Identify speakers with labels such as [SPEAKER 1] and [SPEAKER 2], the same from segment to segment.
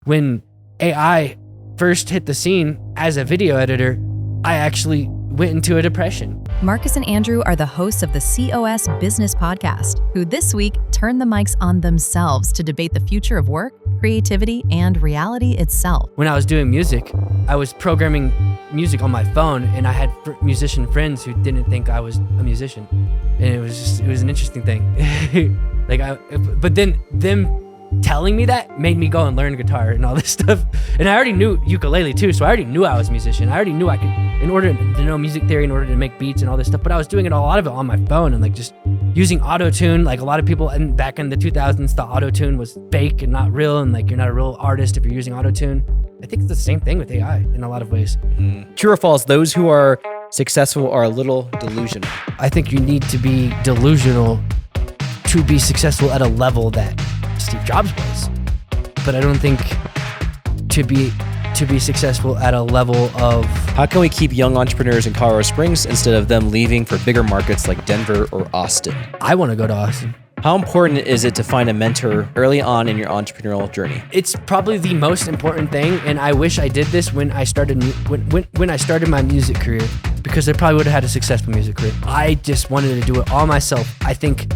[SPEAKER 1] when AI first hit the scene as a video editor, I actually went into a depression.
[SPEAKER 2] Marcus and Andrew are the hosts of the COS Business Podcast, who this week turn the mics on themselves to debate the future of work, creativity, and reality itself.
[SPEAKER 1] When I was doing music, I was programming music on my phone, and I had musician friends who didn't think I was a musician. And it was an interesting thing. But then them telling me that made me go and learn guitar and all this stuff. And I already knew ukulele too, so I already knew I was a musician. I already knew I could, in order to know music theory, in order to make beats and all this stuff, but I was doing a lot of it on my phone and like just using auto-tune. Like a lot of people back in the 2000s thought auto-tune was fake and not real, and like you're not a real artist if you're using auto-tune. I think it's the same thing with AI in a lot of ways.
[SPEAKER 3] True or false, those who are successful are a little delusional.
[SPEAKER 1] I think you need to be delusional to be successful at a level that Steve Jobs was, but I don't think to be successful at a level of...
[SPEAKER 3] How can we keep young entrepreneurs in Colorado Springs instead of them leaving for bigger markets like Denver or Austin?
[SPEAKER 1] I want to go to Austin.
[SPEAKER 3] How important is it to find a mentor early on in your entrepreneurial journey?
[SPEAKER 1] It's probably the most important thing, and I wish I did this when I started when I started my music career, because I probably would have had a successful music career. I just wanted to do it all myself. I think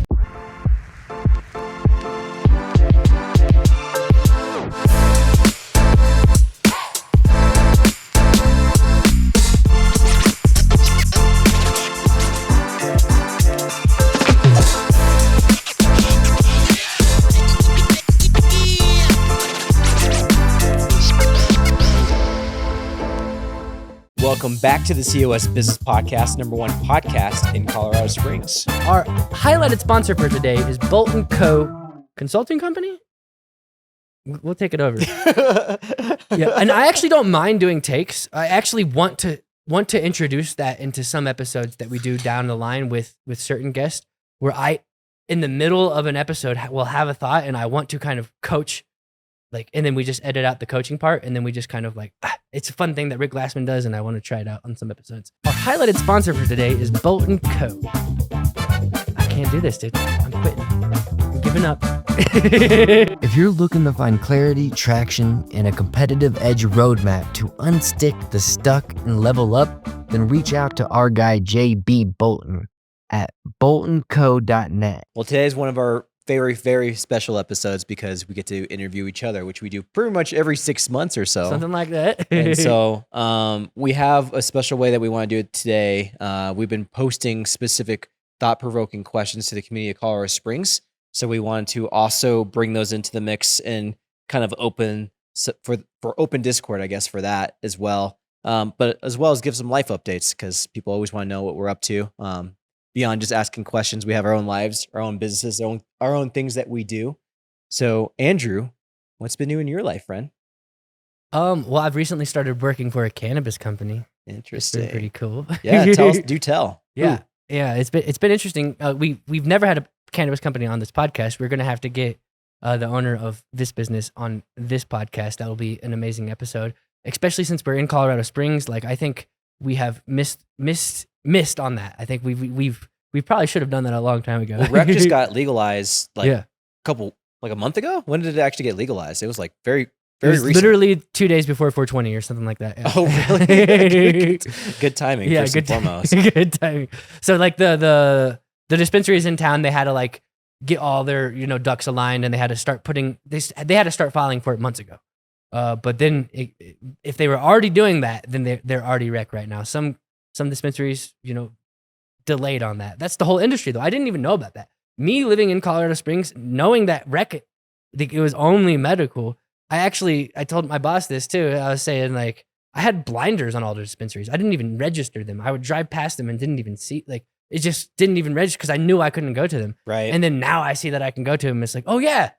[SPEAKER 3] Welcome back to the COS Business Podcast, #1 podcast in Colorado Springs.
[SPEAKER 1] our highlighted sponsor for today is Bolt & Co. Consulting Company. We'll take it over. Yeah, and I actually don't mind doing takes. I actually want to introduce that into some episodes that we do down the line with certain guests, where I, in the middle of an episode, will have a thought and I want to kind of coach, like, and then we just edit out the coaching part, and then we just kind of like, it's a fun thing that Rick Glassman does, and I want to try it out on some episodes. Our highlighted sponsor for today is Bolt & Co. I can't do this, dude. I'm quitting. I'm giving up.
[SPEAKER 4] If you're looking to find clarity, traction, and a competitive edge roadmap to unstick the stuck and level up, then reach out to our guy JB Bolton at boltonco.net.
[SPEAKER 3] Well, today is one of our very, very special episodes because we get to interview each other, which we do pretty much every 6 months or so.
[SPEAKER 1] Something like that.
[SPEAKER 3] And so we have a special way that we want to do it today. We've been posting specific thought-provoking questions to the community of Colorado Springs. So we wanted to also bring those into the mix and kind of open for open Discord, I guess, for that as well. But as well as give some life updates, because people always want to know what we're up to. Beyond just asking questions, we have our own lives, our own businesses, our own things that we do. So, Andrew, what's been new in your life, friend?
[SPEAKER 1] Well, I've recently started working for a cannabis company.
[SPEAKER 3] Interesting.
[SPEAKER 1] It's been pretty cool.
[SPEAKER 3] Yeah, tell us. Do tell.
[SPEAKER 1] Yeah,
[SPEAKER 3] Ooh.
[SPEAKER 1] yeah. It's been interesting. We've never had a cannabis company on this podcast. We're gonna have to get the owner of this business on this podcast. That'll be an amazing episode, especially since we're in Colorado Springs. Like, I think we have missed on that. I think we probably should have done that a long time ago.
[SPEAKER 3] Well, rec just got legalized like a month ago. When did it actually get legalized? It was like very recent.
[SPEAKER 1] Literally 2 days before 420 or something like that. Yeah.
[SPEAKER 3] Oh, really? Good timing.
[SPEAKER 1] Yeah,
[SPEAKER 3] first and foremost.
[SPEAKER 1] Good timing. So like the dispensaries in town, they had to like get all their ducks aligned, and they had to start they had to start filing for it months ago. But then if they were already doing that, then they're already rec right now. Some dispensaries, delayed on that. That's the whole industry, though. I didn't even know about that. Me living in Colorado Springs, knowing that rec, it was only medical. I told my boss this too. I was saying, like, I had blinders on all the dispensaries. I didn't even register them. I would drive past them and didn't even see, like, it just didn't even register because I knew I couldn't go to them.
[SPEAKER 3] Right.
[SPEAKER 1] And then now I see that I can go to them. It's like, oh yeah,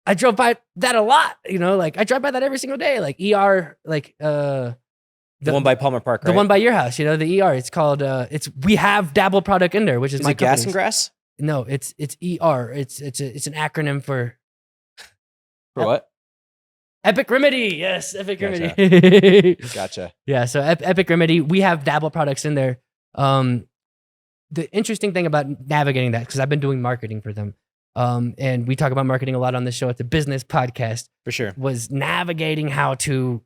[SPEAKER 1] I drove by that a lot. Like I drive by that every single day. Like ER, like
[SPEAKER 3] the one by Palmer Park, right?
[SPEAKER 1] The one by your house, the ER. It's called we have Dabble product in there, which is my
[SPEAKER 3] it Gas and Grass?
[SPEAKER 1] No, it's ER. It's an acronym for
[SPEAKER 3] what?
[SPEAKER 1] Epic Remedy. Yes, Epic
[SPEAKER 3] Gotcha.
[SPEAKER 1] Remedy.
[SPEAKER 3] Gotcha.
[SPEAKER 1] Yeah, so Epic Remedy, we have Dabble products in there. The interesting thing about navigating that, because I've been doing marketing for them, and we talk about marketing a lot on this show. It's a business podcast.
[SPEAKER 3] For sure.
[SPEAKER 1] Is navigating how to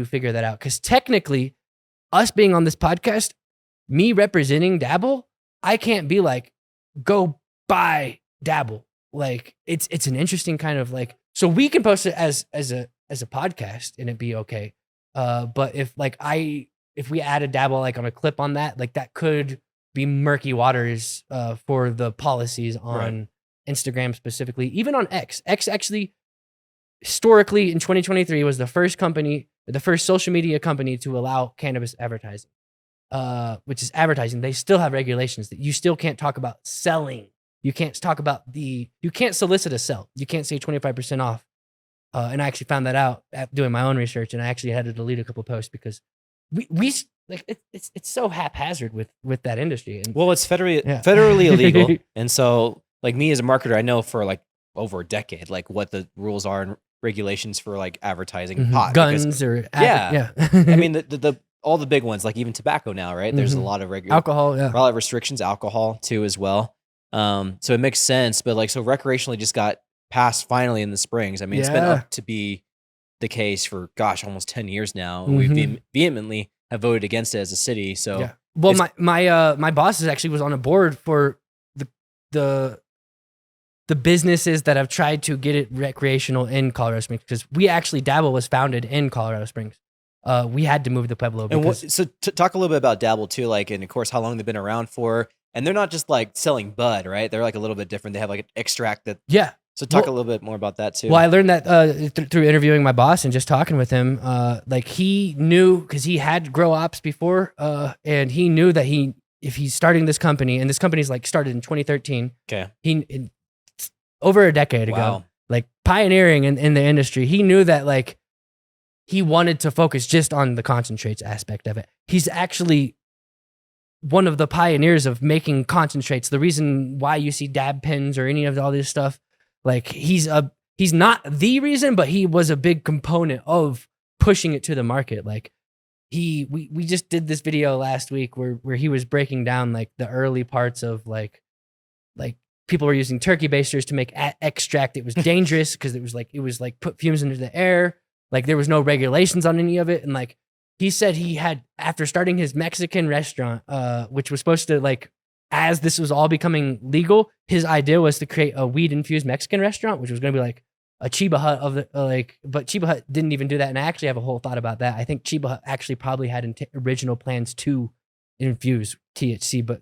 [SPEAKER 1] figure that out. Because technically, us being on this podcast, me representing Dabble, I can't be like, go buy Dabble. Like it's an interesting kind of like, so we can post it as a podcast and it'd be okay. But if we add a Dabble like on a clip on that, like that could be murky waters for the policies on Instagram specifically, even on X. X actually historically in 2023 was the first social media company to allow cannabis advertising, which is advertising. They still have regulations that you still can't talk about selling. You can't talk about you can't solicit a sell. You can't say 25% off. And I actually found that out at doing my own research, and I actually had to delete a couple posts because we like it's so haphazard with that industry. And
[SPEAKER 3] well, it's federally illegal, and so like me as a marketer, I know for like over a decade like what the rules are and regulations for like advertising pot,
[SPEAKER 1] guns
[SPEAKER 3] because,
[SPEAKER 1] or
[SPEAKER 3] I mean the all the big ones, like even tobacco now, right? There's a lot of
[SPEAKER 1] alcohol,
[SPEAKER 3] a lot of restrictions, alcohol too as well. So it makes sense, but like so recreationally just got passed finally in the springs. I mean, it's been up to be the case for almost 10 years now. And we vehemently have voted against it as a city. So
[SPEAKER 1] well, my boss actually was on a board for the businesses that have tried to get it recreational in Colorado Springs, because Dabble was founded in Colorado Springs. We had to move to Pueblo.
[SPEAKER 3] So talk a little bit about Dabble too, like, and of course how long they've been around for. And they're not just like selling bud, right? They're like a little bit different. They have like an extract that.
[SPEAKER 1] Yeah.
[SPEAKER 3] So talk a little bit more about that too.
[SPEAKER 1] Well, I learned that through interviewing my boss and just talking with him. Like he knew, because he had grow ops before, and he knew that if he's starting this company, and this company's like started in 2013.
[SPEAKER 3] Okay.
[SPEAKER 1] Over a decade ago, like pioneering in the industry. He knew that like he wanted to focus just on the concentrates aspect of it. He's actually one of the pioneers of making concentrates. The reason why you see dab pens or any of all this stuff, like he's not the reason, but he was a big component of pushing it to the market. Like we just did this video last week where he was breaking down like the early parts of like people were using turkey basters to make extract. It was dangerous because it was like put fumes into the air. Like there was no regulations on any of it. And like he said he had, after starting his Mexican restaurant, which was supposed to like, as this was all becoming legal, his idea was to create a weed infused Mexican restaurant, which was going to be like a Chiba Hut of the but Chiba Hut didn't even do that. And I actually have a whole thought about that. I think Chiba Hut actually probably had original plans to infuse THC, but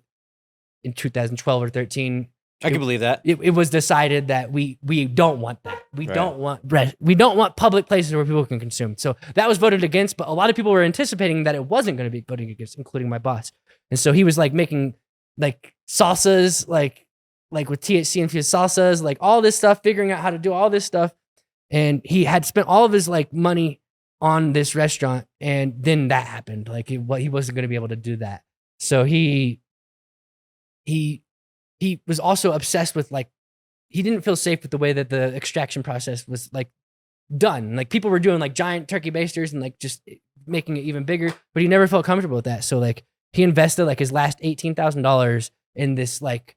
[SPEAKER 1] in 2012 or 13,
[SPEAKER 3] I can believe that.
[SPEAKER 1] It was decided that we don't want that. We don't want public places where people can consume. So that was voted against, but a lot of people were anticipating that it wasn't going to be voted against, including my boss. And so he was like making like salsas, like with THC infused salsas, like all this stuff, figuring out how to do all this stuff. And he had spent all of his like money on this restaurant, and then that happened. Like he wasn't going to be able to do that. So he was also obsessed with like, he didn't feel safe with the way that the extraction process was like done. Like people were doing like giant turkey basters and like just making it even bigger, but he never felt comfortable with that. So like he invested like his last $18,000 in this like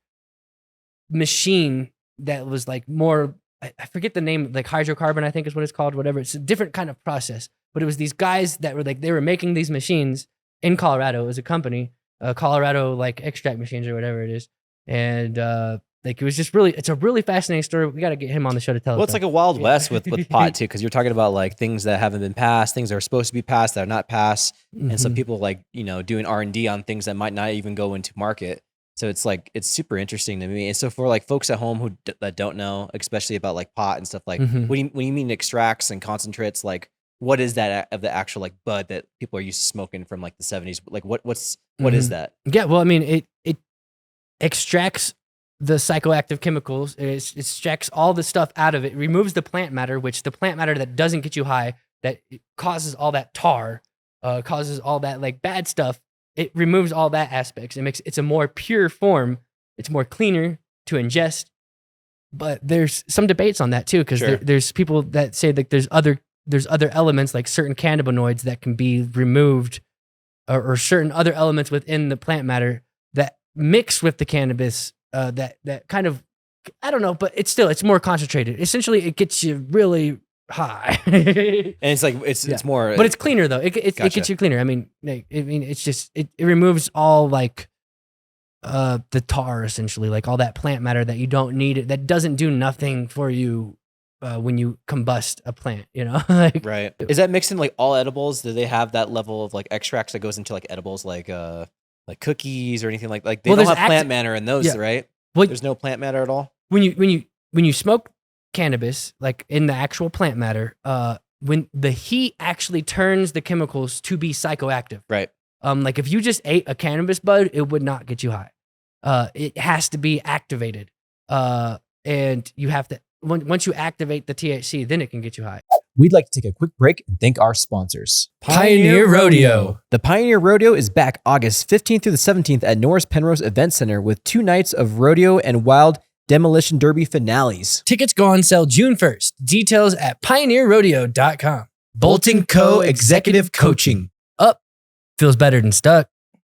[SPEAKER 1] machine that was like more, I forget the name, like hydrocarbon, I think is what it's called, whatever. It's a different kind of process, but it was these guys that were like, they were making these machines in Colorado as a company, Colorado like extract machines or whatever it is. And like it was just really, it's a really fascinating story. We got to get him on the show to tell us.
[SPEAKER 3] Well, it's like a wild west with pot too, because you're talking about like things that haven't been passed, things that are supposed to be passed that are not passed, and some people like doing R&D on things that might not even go into market. So it's like it's super interesting to me. And so for like folks at home that don't know, especially about like pot and stuff, like when you mean extracts and concentrates, like what is that of the actual like bud that people are used to smoking from like the 70s? Like what is that?
[SPEAKER 1] Yeah, well, I mean it extracts the psychoactive chemicals. It extracts all the stuff out of it, removes the plant matter, which the plant matter that doesn't get you high, that causes all that tar, causes all that like bad stuff. It removes all that aspects. It makes it's a more pure form. It's more cleaner to ingest. But there's some debates on that too, because there's people that say that there's other elements like certain cannabinoids that can be removed, or certain other elements within the plant matter that mix with the cannabis that kind of, I don't know, but it's more concentrated. Essentially, it gets you really high.
[SPEAKER 3] And it's like it's more,
[SPEAKER 1] but it's cleaner though. It
[SPEAKER 3] Gotcha.
[SPEAKER 1] gets you cleaner. I mean, it's just it removes all like the tar, essentially, like all that plant matter that you don't need, that doesn't do nothing for you when you combust a plant, you know. Like,
[SPEAKER 3] right. Is that mixed in like all edibles? Do they have that level of like extracts that goes into like edibles, like cookies or anything like they
[SPEAKER 1] Well,
[SPEAKER 3] don't
[SPEAKER 1] there's
[SPEAKER 3] have plant matter in those,
[SPEAKER 1] yeah.
[SPEAKER 3] right?
[SPEAKER 1] Well,
[SPEAKER 3] There's no plant matter at all.
[SPEAKER 1] when you smoke cannabis, like in the actual plant matter, when the heat actually turns the chemicals to be psychoactive.
[SPEAKER 3] Right.
[SPEAKER 1] Like if you just ate a cannabis bud, it would not get you high. It has to be activated. And you have to, once you activate the THC, then it can get you high.
[SPEAKER 3] We'd like to take a quick break and thank our sponsors.
[SPEAKER 1] Pioneer Rodeo.
[SPEAKER 3] The Pioneer Rodeo is back August 15th through the 17th at Norris Penrose Event Center with 2 nights of rodeo and wild demolition derby finales.
[SPEAKER 1] Tickets go on sale June 1st. Details at pioneerrodeo.com.
[SPEAKER 3] Bolton Co. Executive Coaching.
[SPEAKER 1] Up feels better than stuck.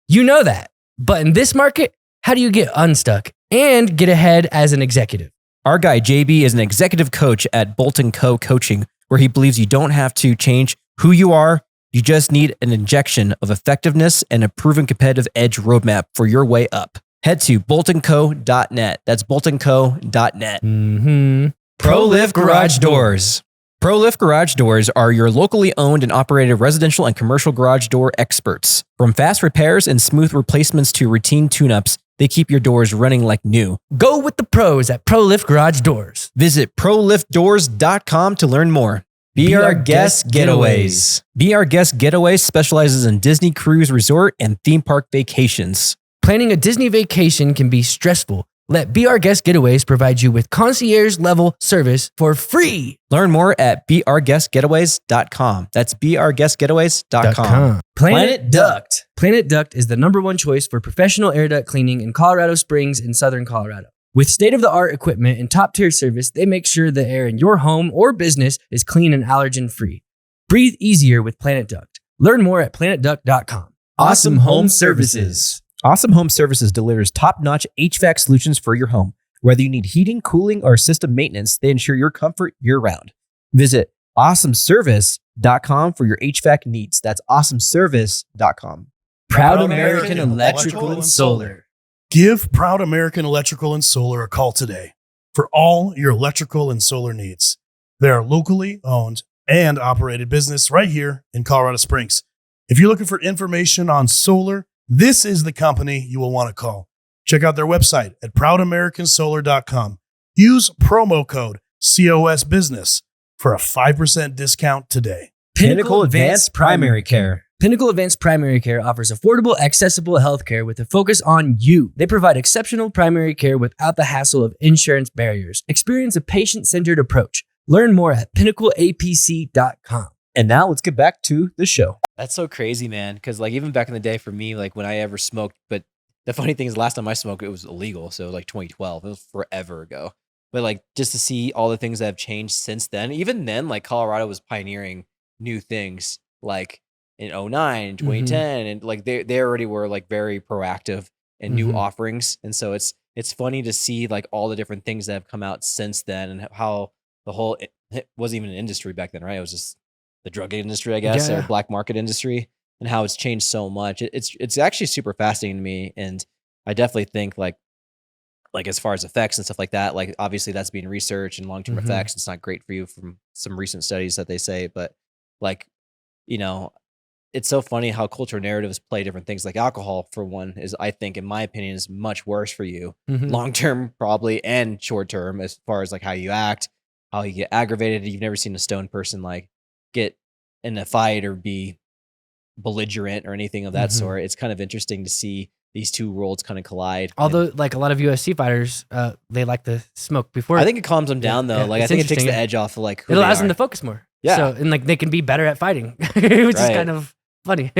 [SPEAKER 1] You know that. But in this market, how do you get unstuck and get ahead as an executive?
[SPEAKER 3] Our guy JB is an executive coach at Bolton Co. Coaching, where he believes you don't have to change who you are. You just need an injection of effectiveness and a proven competitive edge roadmap for your way up. Head to boltonco.net. That's boltonco.net.
[SPEAKER 1] Mm-hmm.
[SPEAKER 3] ProLift Garage Doors. ProLift Garage Doors are your locally owned and operated residential and commercial garage door experts. From fast repairs and smooth replacements to routine tune-ups, they keep your doors running like new.
[SPEAKER 1] Go with the pros at ProLift Garage Doors.
[SPEAKER 3] Visit proliftdoors.com to learn more. Be Our Guest Getaways. Be Our Guest Getaways specializes in Disney cruise resort and theme park vacations.
[SPEAKER 1] Planning a Disney vacation can be stressful. Let Be Our Guest Getaways provide you with concierge-level service for free.
[SPEAKER 3] Learn more at beourguestgetaways.com. That's beourguestgetaways.com.
[SPEAKER 1] Planet Duct. Planet Duct is the #1 choice for professional air duct cleaning in Colorado Springs and Southern Colorado. With state-of-the-art equipment and top-tier service, they make sure the air in your home or business is clean and allergen-free. Breathe easier with Planet Duct. Learn more at planetduct.com.
[SPEAKER 3] Awesome Home Services. Awesome Home Services delivers top-notch HVAC solutions for your home. Whether you need heating, cooling, or system maintenance, they ensure your comfort year-round. Visit awesomeservice.com for your HVAC needs. That's awesomeservice.com.
[SPEAKER 1] Proud American Electrical and Solar.
[SPEAKER 5] Give Proud American Electrical and Solar a call today for all your electrical and solar needs. They are locally owned and operated business right here in Colorado Springs. If you're looking for information on solar, this is the company you will want to call. Check out their website at proudamericansolar.com. Use promo code COS Business for a 5% discount today.
[SPEAKER 3] Pinnacle Advanced Primary Care.
[SPEAKER 1] Pinnacle Advanced Primary Care offers affordable, accessible healthcare with a focus on you. They provide exceptional primary care without the hassle of insurance barriers. Experience a patient-centered approach. Learn more at pinnacleapc.com.
[SPEAKER 3] And now let's get back to the show. That's so crazy, man. Because like even back in the day for me, like when I ever smoked, but the funny thing is the last time I smoked, it was illegal. So like 2012, it was forever ago. But like just to see all the things that have changed since then, even then, like Colorado was pioneering new things like in 2009, 2010. And like they already were like very proactive and new offerings. And so it's funny to see like all the different things that have come out since then and how the whole, it wasn't even an industry back then, right? It was just the drug industry, I guess, or black market industry, and how it's changed so much. It's actually super fascinating to me, and I definitely think like as far as effects and stuff like that, like obviously that's being researched and long-term effects. It's not great for you from some recent studies that they say, but like, you know, it's so funny how cultural narratives play different things. Like alcohol, for one, is I think, in my opinion, is much worse for you long-term probably and short-term as far as like how you act, how you get aggravated. You've never seen a stoned person like get in a fight or be belligerent or anything of that sort. It's kind of interesting to see these two worlds kind of collide.
[SPEAKER 1] Although like a lot of UFC fighters, they like to smoke before.
[SPEAKER 3] I think it calms them down though. Like I think it takes the edge off of like who
[SPEAKER 1] it allows
[SPEAKER 3] they
[SPEAKER 1] them
[SPEAKER 3] are.
[SPEAKER 1] to focus more.
[SPEAKER 3] Yeah.
[SPEAKER 1] So and like they can be better at fighting, which is kind of funny.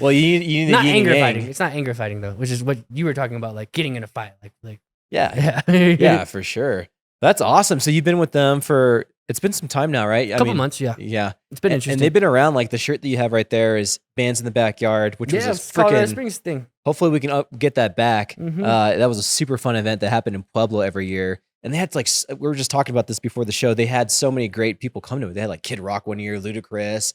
[SPEAKER 3] Well, you need
[SPEAKER 1] not
[SPEAKER 3] the yin
[SPEAKER 1] anger
[SPEAKER 3] and yang.
[SPEAKER 1] fighting. It's not anger fighting though, which is what you were talking about, like getting in a fight. Like
[SPEAKER 3] yeah, for sure. That's awesome. So you've been with them for, it's been some time now, right?
[SPEAKER 1] A couple months, yeah.
[SPEAKER 3] Yeah.
[SPEAKER 1] It's been interesting.
[SPEAKER 3] And they've been around, like the shirt that you have right there is Bands in the Backyard, which was
[SPEAKER 1] it's Colorado
[SPEAKER 3] freaking
[SPEAKER 1] Springs thing.
[SPEAKER 3] hopefully we can get that back.
[SPEAKER 1] Mhm.
[SPEAKER 3] That was a super fun event that happened in Pueblo every year. And they had like, we were just talking about this before the show. They had so many great people come to it. They had like Kid Rock one year, Ludacris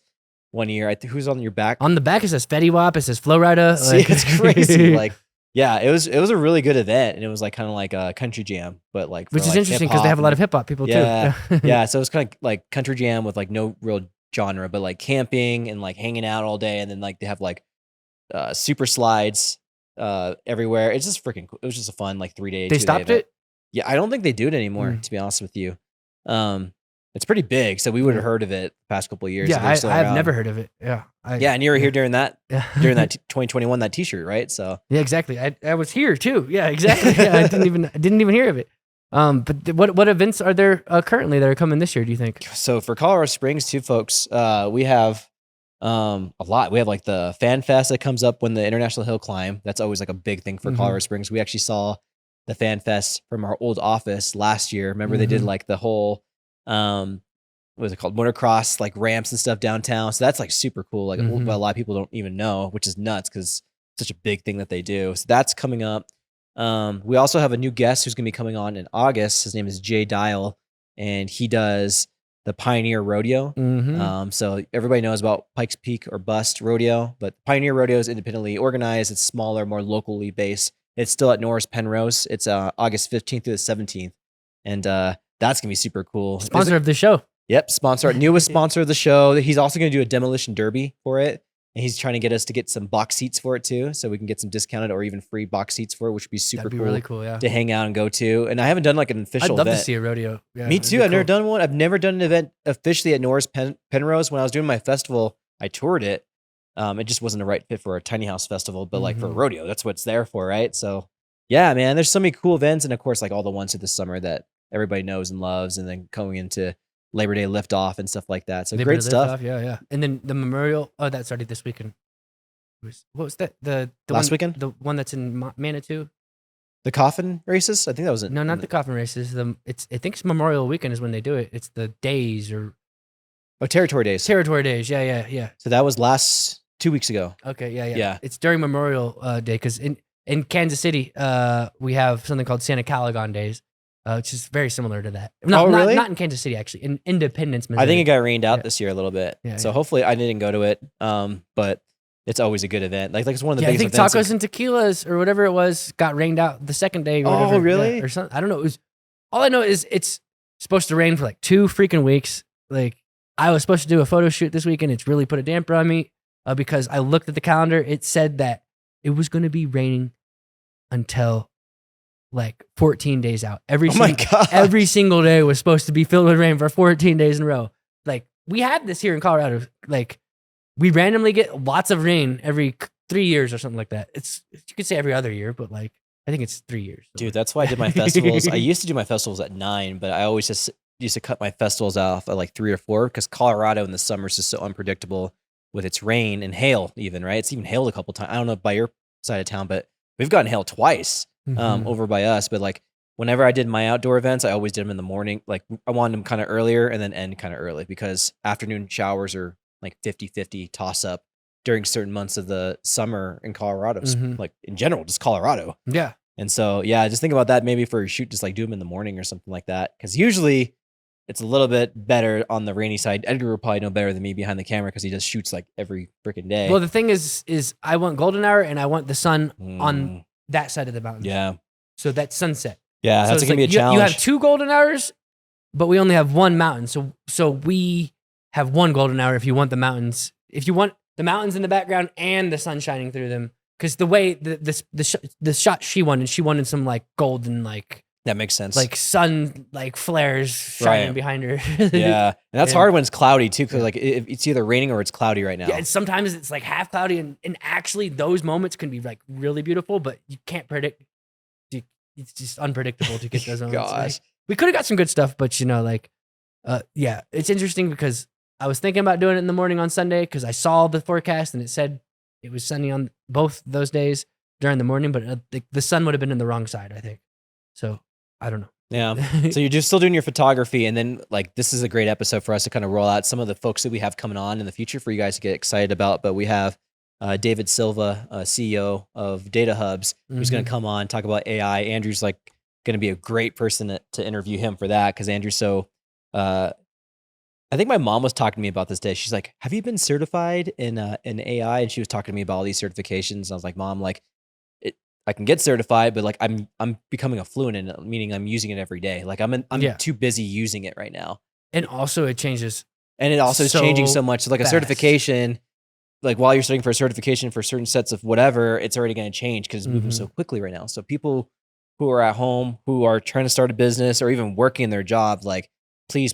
[SPEAKER 3] one year. I think who's on your back?
[SPEAKER 1] On the back it says Fetty Wap, it says Flow Rida.
[SPEAKER 3] See, it's crazy. Like, yeah, it was a really good event, and it was like kind of like a country jam, but like
[SPEAKER 1] which
[SPEAKER 3] for,
[SPEAKER 1] is
[SPEAKER 3] like,
[SPEAKER 1] interesting because they have a lot of hip hop people
[SPEAKER 3] Yeah,
[SPEAKER 1] too.
[SPEAKER 3] yeah. So it was kind of like country jam with like no real genre, but like camping and like hanging out all day, and then like they have like super slides everywhere. It's just freaking cool. It was just a fun like 3-day.
[SPEAKER 1] They
[SPEAKER 3] 2-day
[SPEAKER 1] stopped
[SPEAKER 3] event.
[SPEAKER 1] it?
[SPEAKER 3] Yeah, I don't think they do it anymore. To be honest with you, it's pretty big, so we would have heard of it the past couple of years.
[SPEAKER 1] Yeah,
[SPEAKER 3] if they're still
[SPEAKER 1] I have
[SPEAKER 3] around.
[SPEAKER 1] never heard of it. Yeah.
[SPEAKER 3] Yeah, and you were here during that
[SPEAKER 1] Yeah.
[SPEAKER 3] 2021 that T-shirt, right? So
[SPEAKER 1] Yeah, exactly. I was here too. Yeah, exactly. Yeah, I didn't even hear of it. But what events are there currently that are coming this year, do you think?
[SPEAKER 3] So for Colorado Springs too, folks, we have a lot. We have like the Fan Fest that comes up when the International Hill Climb. That's always like a big thing for Colorado Springs. We actually saw the Fan Fest from our old office last year. Remember they did like the whole what was it called? Motocross, like ramps and stuff downtown. So that's like super cool. Like but a lot of people don't even know, which is nuts because it's such a big thing that they do. So that's coming up. We also have a new guest who's going to be coming on in August. His name is Jay Dial, and he does the Pioneer Rodeo. So everybody knows about Pikes Peak or Bust Rodeo, but Pioneer Rodeo is independently organized. It's smaller, more locally based. It's still at Norris Penrose. It's August 15th through the 17th, and that's going to be super cool.
[SPEAKER 1] Sponsor of the show.
[SPEAKER 3] Yep, sponsor, newest sponsor of the show. He's also going to do a demolition derby for it. And he's trying to get us to get some box seats for it too, so we can get some discounted or even free box seats for it, which would be super
[SPEAKER 1] That'd be
[SPEAKER 3] cool,
[SPEAKER 1] really cool, yeah.
[SPEAKER 3] to hang out and go to. And I haven't done like an official
[SPEAKER 1] I'd love
[SPEAKER 3] event.
[SPEAKER 1] to see a rodeo. Yeah,
[SPEAKER 3] Me
[SPEAKER 1] it'd
[SPEAKER 3] too.
[SPEAKER 1] be
[SPEAKER 3] I've never
[SPEAKER 1] cool.
[SPEAKER 3] done one. I've never done an event officially at Norris Penrose. When I was doing my festival, I toured it. It just wasn't the right fit for a tiny house festival, but like for a rodeo, that's what it's there for, right? So yeah, man, there's so many cool events, and of course, like all the ones through the summer that everybody knows and loves, and then going into Labor Day liftoff and stuff like that. So
[SPEAKER 1] Labor
[SPEAKER 3] great
[SPEAKER 1] Day
[SPEAKER 3] stuff.
[SPEAKER 1] Liftoff, yeah. And then the memorial. Oh, that started this weekend. What was that? The
[SPEAKER 3] Last
[SPEAKER 1] one,
[SPEAKER 3] weekend?
[SPEAKER 1] The one that's in Manitou.
[SPEAKER 3] The coffin races? I think that was it.
[SPEAKER 1] No, not the coffin races. I think it's Memorial Weekend is when they do it. It's the days or
[SPEAKER 3] Territory Days.
[SPEAKER 1] Territory Days. Yeah.
[SPEAKER 3] So that was last 2 weeks ago.
[SPEAKER 1] Okay, yeah.
[SPEAKER 3] Yeah.
[SPEAKER 1] It's during Memorial Day because in Kansas City, we have something called Santa Calagon Days, which is very similar to that.
[SPEAKER 3] Really?
[SPEAKER 1] Not in Kansas City, actually. In Independence, Missouri.
[SPEAKER 3] I think it got rained out
[SPEAKER 1] Yeah.
[SPEAKER 3] this year a little bit.
[SPEAKER 1] Yeah,
[SPEAKER 3] So
[SPEAKER 1] yeah.
[SPEAKER 3] hopefully I didn't go to it. But it's always a good event. Like it's one of the
[SPEAKER 1] I
[SPEAKER 3] biggest
[SPEAKER 1] think
[SPEAKER 3] events.
[SPEAKER 1] tacos and tequilas or whatever it was got rained out the second day. Or
[SPEAKER 3] Oh,
[SPEAKER 1] whatever.
[SPEAKER 3] really?
[SPEAKER 1] Yeah, or something. I don't know. All I know is it's supposed to rain for like 2 freaking weeks. Like I was supposed to do a photo shoot this weekend. It's really put a damper on me because I looked at the calendar. It said that it was going to be raining until like 14 days out.
[SPEAKER 3] Oh my God.
[SPEAKER 1] Every single day was supposed to be filled with rain for 14 days in a row. Like we have this here in Colorado. Like we randomly get lots of rain every 3 years or something like that. You could say every other year, but like I think it's 3 years.
[SPEAKER 3] Dude, that's why I did my festivals. I used to do my festivals at 9, but I always just used to cut my festivals off at like 3 or 4 because Colorado in the summer is just so unpredictable with its rain and hail even, right? It's even hailed a couple times. I don't know by your side of town, but we've gotten hail twice over by us. But like whenever I did my outdoor events, I always did them in the morning. Like I wanted them kind of earlier and then end kind of early because afternoon showers are like 50-50 toss up during certain months of the summer in Colorado. Like in general, just Colorado.
[SPEAKER 1] Yeah.
[SPEAKER 3] And so, yeah, just think about that maybe for your shoot, just like do them in the morning or something like that. Because usually it's a little bit better on the rainy side. Edgar will probably know better than me behind the camera because he just shoots like every freaking day.
[SPEAKER 1] Well, the thing is I want golden hour and I want the sun on that side of the mountain.
[SPEAKER 3] Yeah.
[SPEAKER 1] So that's sunset.
[SPEAKER 3] Yeah,
[SPEAKER 1] So
[SPEAKER 3] that's
[SPEAKER 1] it's
[SPEAKER 3] going to
[SPEAKER 1] like
[SPEAKER 3] be a challenge.
[SPEAKER 1] You have 2 golden hours, but we only have 1 mountain. So we have 1 golden hour if you want the mountains. If you want the mountains in the background and the sun shining through them. Because the way the shot she wanted some like golden like
[SPEAKER 3] that makes sense.
[SPEAKER 1] like sun like flares shining
[SPEAKER 3] Right.
[SPEAKER 1] behind her.
[SPEAKER 3] Yeah. And that's
[SPEAKER 1] Yeah.
[SPEAKER 3] hard when it's cloudy too, because like it's either raining or it's cloudy right now.
[SPEAKER 1] Yeah, and sometimes it's like half cloudy, and actually those moments can be like really beautiful, but you can't predict. It's just unpredictable to get those moments. Like,
[SPEAKER 3] Gosh.
[SPEAKER 1] we could have got some good stuff, but yeah, it's interesting because I was thinking about doing it in the morning on Sunday because I saw the forecast and it said it was sunny on both those days during the morning, but the sun would have been in the wrong side, I think. So I don't know.
[SPEAKER 3] Yeah. So you're just still doing your photography, and then like this is a great episode for us to kind of roll out some of the folks that we have coming on in the future for you guys to get excited about. But we have David Silva, CEO of Data Hubs, who's going to come on, talk about AI. Andrew's like going to be a great person to interview him for that, because Andrew's so, I think my mom was talking to me about this day. She's like, have you been certified in AI? And she was talking to me about all these certifications. I was like, Mom, like, I can get certified, but like I'm becoming a fluent in it, meaning I'm using it every day. Like I'm too busy using it right now.
[SPEAKER 1] And also it changes.
[SPEAKER 3] And it also is changing so much. So like
[SPEAKER 1] fast.
[SPEAKER 3] A certification, like while you're studying for a certification for certain sets of whatever, it's already going to change because it's moving so quickly right now. So people who are at home, who are trying to start a business or even working in their job, like please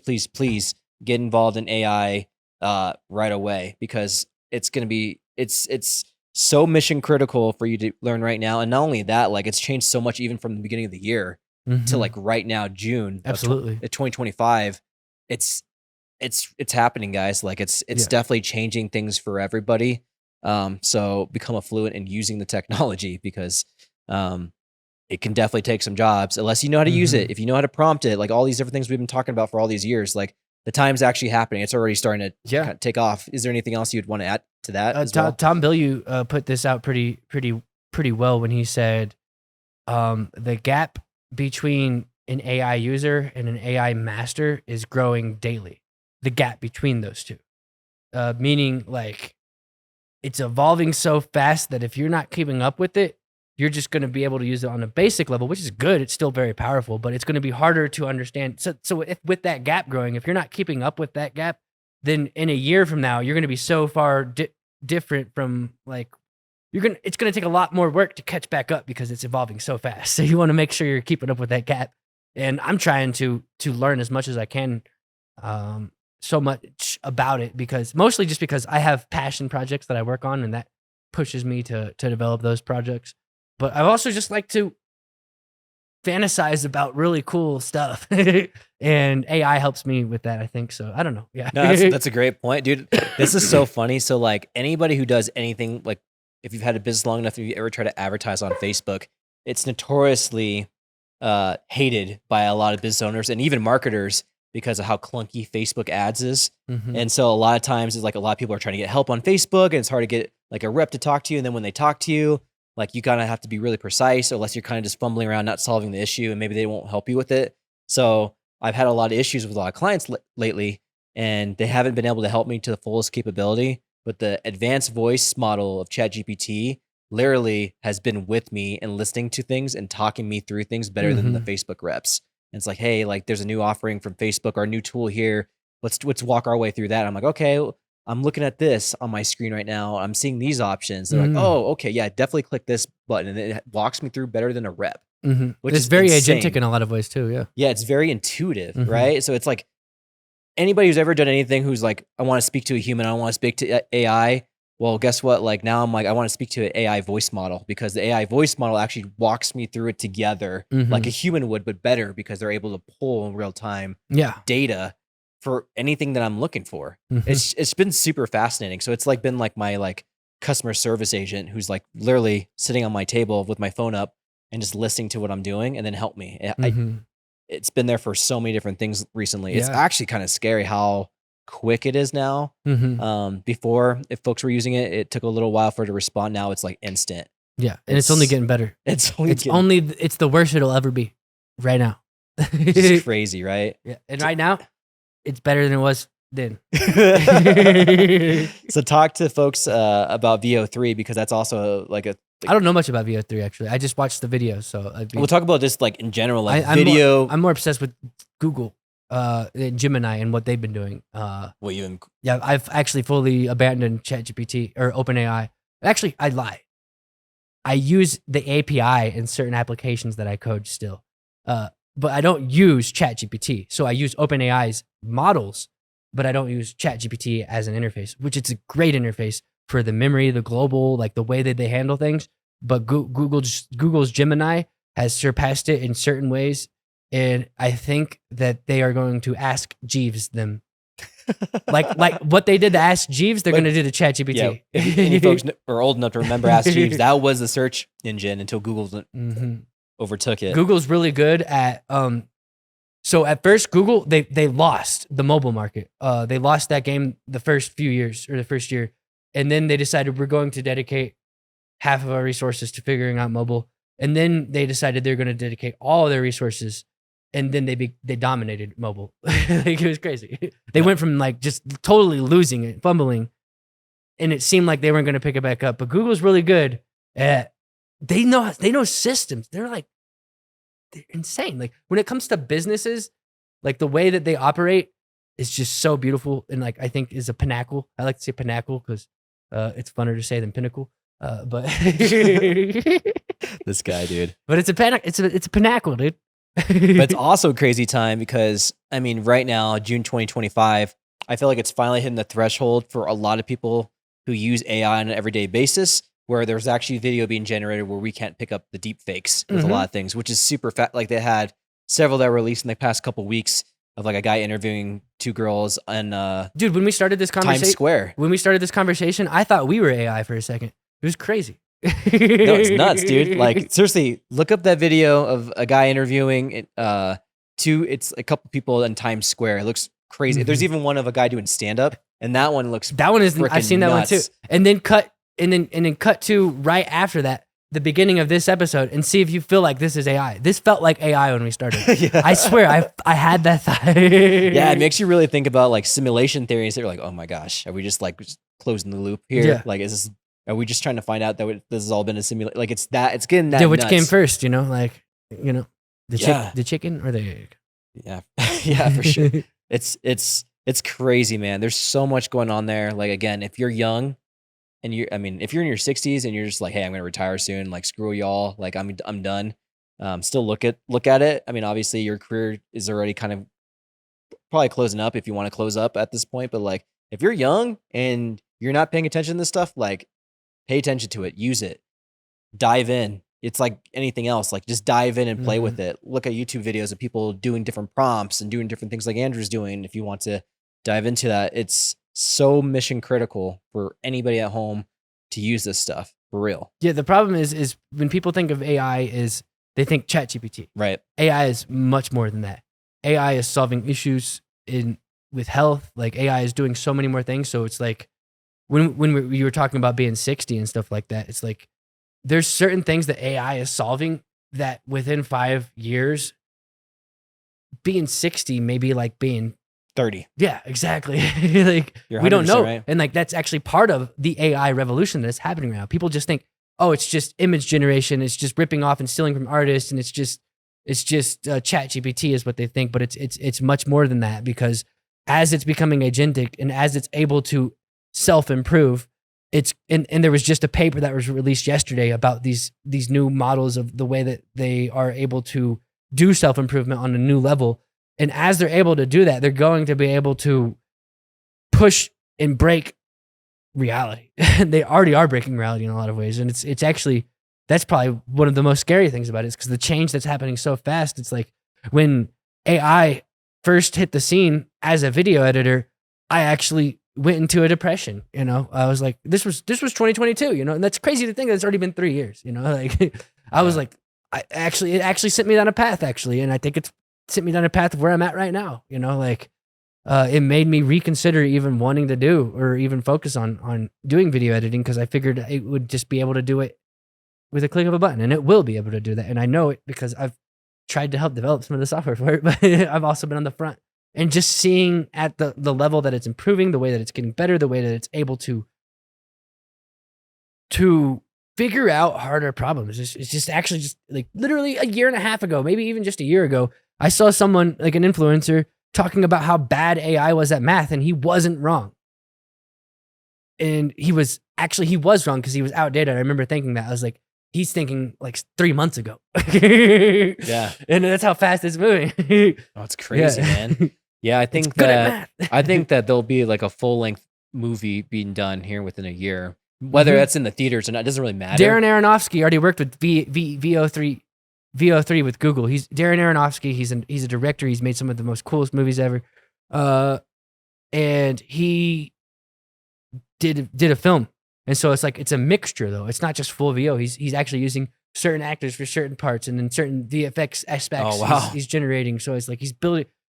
[SPEAKER 3] get involved in AI right away, because it's going to be, it's so mission critical for you to learn right now. And not only that, like it's changed so much even from the beginning of the year to like right now, June,
[SPEAKER 1] absolutely,
[SPEAKER 3] 2025. It's happening, guys. Like it's definitely changing things for everybody. So become a fluent in using the technology, because it can definitely take some jobs unless you know how to use it. If you know how to prompt it, like all these different things we've been talking about for all these years, like the time's actually happening. It's already starting to kind of take off. Is there anything else you'd want to add to that? As well?
[SPEAKER 1] Tom Bilyeu put this out pretty well when he said the gap between an AI user and an AI master is growing daily. The gap between those two, meaning like it's evolving so fast that if you're not keeping up with it, you're just going to be able to use it on a basic level, which is good. It's still very powerful, but it's going to be harder to understand. So if, with that gap growing, if you're not keeping up with that gap, then in a year from now, you're going to be so far different from like, it's going to take a lot more work to catch back up because it's evolving so fast. So you want to make sure you're keeping up with that gap. And I'm trying to learn as much as I can, so much about it, because mostly just because I have passion projects that I work on, and that pushes me to develop those projects. But I also just like to fantasize about really cool stuff, and AI helps me with that, I think. So I don't know. Yeah,
[SPEAKER 3] no, that's a great point, dude. This is so funny. So like anybody who does anything, like if you've had a business long enough, if you ever try to advertise on Facebook, it's notoriously hated by a lot of business owners and even marketers because of how clunky Facebook ads is. And so a lot of times it's like a lot of people are trying to get help on Facebook, and it's hard to get like a rep to talk to you. And then when they talk to you, like you kind of have to be really precise, unless you're kind of just fumbling around, not solving the issue, and maybe they won't help you with it. So I've had a lot of issues with a lot of clients lately, and they haven't been able to help me to the fullest capability. But the advanced voice model of ChatGPT literally has been with me and listening to things and talking me through things better than the Facebook reps. And it's like, hey, like there's a new offering from Facebook, our new tool here. Let's walk our way through that. I'm like, okay, I'm looking at this on my screen right now. I'm seeing these options. They're like, oh, okay, yeah, definitely click this button. And it walks me through better than a rep, which
[SPEAKER 1] it's
[SPEAKER 3] is
[SPEAKER 1] very
[SPEAKER 3] insane.
[SPEAKER 1] agentic in a lot of ways too. Yeah.
[SPEAKER 3] Yeah, it's very intuitive, right? So it's like anybody who's ever done anything who's like, I want to speak to a human, I want to speak to AI. Well, guess what? Like now I'm like, I want to speak to an AI voice model, because the AI voice model actually walks me through it together like a human would, but better, because they're able to pull in real time data for anything that I'm looking for. It's been super fascinating. So it's like been like my like customer service agent who's like literally sitting on my table with my phone up and just listening to what I'm doing and then help me. It's been there for so many different things recently. It's actually kind of scary how quick it is now. Before, if folks were using it, it took a little while for it to respond. Now it's like instant.
[SPEAKER 1] Yeah, and it's only getting better.
[SPEAKER 3] It's
[SPEAKER 1] the worst it'll ever be right now.
[SPEAKER 3] It's crazy, right?
[SPEAKER 1] Yeah, and right now, it's better than it was then.
[SPEAKER 3] So talk to folks about VO3, because that's also like a.
[SPEAKER 1] I don't know much about VO3 actually. I just watched the video, so
[SPEAKER 3] we'll talk about just like in general, like
[SPEAKER 1] I'm more obsessed with Google, Gemini, and what they've been doing. Yeah, I've actually fully abandoned ChatGPT or OpenAI. Actually, I lie. I use the API in certain applications that I code still, but I don't use ChatGPT. So I use OpenAI's models, but I don't use ChatGPT as an interface, which it's a great interface for the memory, the global, like the way that they handle things. But Google's Gemini has surpassed it in certain ways. And I think that they are going to Ask Jeeves them. like what they did to Ask Jeeves, they're going to do to ChatGPT.
[SPEAKER 3] Yeah, if any folks are old enough to remember Ask Jeeves, that was the search engine until Google overtook it.
[SPEAKER 1] Google's really good at so at first Google they lost the mobile market. They lost that game the first few years or the first year, And then they decided we're going to dedicate half of our resources to figuring out mobile. And then they decided they're going to dedicate all their resources. And then they dominated mobile. Like, it was crazy. They went from like just totally losing it, fumbling, and it seemed like they weren't going to pick it back up. But Google's really good at they know systems. They're insane. Like when it comes to businesses, like the way that they operate is just so beautiful, and like I think is a pinnacle. I like to say pinnacle because it's funner to say than pinnacle. But
[SPEAKER 3] This guy, dude.
[SPEAKER 1] But it's a pinnacle, dude.
[SPEAKER 3] But it's also a crazy time because, I mean, right now, June 2025, I feel like it's finally hitting the threshold for a lot of people who use AI on an everyday basis, where there's actually video being generated where we can't pick up the deep fakes with a lot of things, which is super fat. Like they had several that were released in the past couple weeks of like a guy interviewing two girls on
[SPEAKER 1] dude, when we started this
[SPEAKER 3] Times
[SPEAKER 1] conversation,
[SPEAKER 3] Square.
[SPEAKER 1] I thought we were AI for a second. It was crazy.
[SPEAKER 3] No, it's nuts, dude. Like seriously, look up that video of a guy interviewing it's a couple people in Times Square. It looks crazy. There's even one of a guy doing stand up, and that one looks
[SPEAKER 1] I've seen that
[SPEAKER 3] nuts.
[SPEAKER 1] one too. And then cut to right after that, the beginning of this episode, and see if you feel like this is AI. This felt like AI when we started.
[SPEAKER 3] Yeah.
[SPEAKER 1] I swear, I had that thought.
[SPEAKER 3] Yeah, it makes you really think about like simulation theories. They're like, oh my gosh, are we just closing the loop here?
[SPEAKER 1] Yeah.
[SPEAKER 3] Like, are we just trying to find out that this has all been a simulation? Like, it's getting that.
[SPEAKER 1] Yeah, which
[SPEAKER 3] nuts.
[SPEAKER 1] came first? The
[SPEAKER 3] Yeah.
[SPEAKER 1] the chicken or the egg?
[SPEAKER 3] Yeah, yeah, for sure. It's crazy, man. There's so much going on there. Like again, if you're young, and if you're in your 60s and you're just like, hey, I'm gonna retire soon. Like, screw y'all. Like, I'm done. Still look at it. I mean, obviously, your career is already kind of probably closing up if you want to close up at this point. But like, if you're young and you're not paying attention to this stuff, like, pay attention to it. Use it. Dive in. It's like anything else. Like, just dive in and play with it. Look at YouTube videos of people doing different prompts and doing different things like Andrew's doing. If you want to dive into that, it's so mission critical for anybody at home to use this stuff for real.
[SPEAKER 1] Yeah, the problem is when people think of AI is they think ChatGPT.
[SPEAKER 3] Right.
[SPEAKER 1] AI is much more than that. AI is solving issues with health. Like AI is doing so many more things. So it's like when you were talking about being 60 and stuff like that, it's like there's certain things that AI is solving that within 5 years, being 60 may be like being
[SPEAKER 3] 30.
[SPEAKER 1] Yeah, exactly. Like
[SPEAKER 3] You're
[SPEAKER 1] we don't know.
[SPEAKER 3] 100% right.
[SPEAKER 1] And like that's actually part of the AI revolution that's happening right now. People just think, oh, it's just image generation, it's just ripping off and stealing from artists, and it's just ChatGPT is what they think, but it's much more than that, because as it's becoming agentic and as it's able to self-improve, and there was just a paper that was released yesterday about these new models of the way that they are able to do self-improvement on a new level. And as they're able to do that, they're going to be able to push and break reality. They already are breaking reality in a lot of ways. And it's actually, that's probably one of the most scary things about it, is because the change that's happening so fast. It's like when AI first hit the scene as a video editor, I actually went into a depression. I was like, this was 2022, and that's crazy to think that it's already been 3 years, like I was like, it actually sent me down a path actually. And I think it's sent me down a path of where I'm at right now. It made me reconsider even wanting to do or even focus on doing video editing, because I figured it would just be able to do it with a click of a button, and it will be able to do that. And I know it because I've tried to help develop some of the software for it, but I've also been on the front and just seeing at the level that it's improving, the way that it's getting better, the way that it's able to figure out harder problems. It's just actually just like literally a year and a half ago, maybe even just a year ago, I saw someone like an influencer talking about how bad AI was at math, and he wasn't wrong. And he was wrong because he was outdated. I remember thinking that. I was like, he's thinking like 3 months ago.
[SPEAKER 3] Yeah.
[SPEAKER 1] And that's how fast it's moving.
[SPEAKER 3] Oh, it's crazy, man. Yeah, I think
[SPEAKER 1] good at math.
[SPEAKER 3] I think that there'll be like a full-length movie being done here within a year. Whether that's in the theaters or not, it doesn't really matter.
[SPEAKER 1] Darren Aronofsky already worked with VO3 with Google. He's Darren Aronofsky. He's a director. He's made some of the most coolest movies ever. And he did a film. And so it's a mixture though. It's not just full VO. He's actually using certain actors for certain parts, and then certain VFX aspects he's generating. So it's like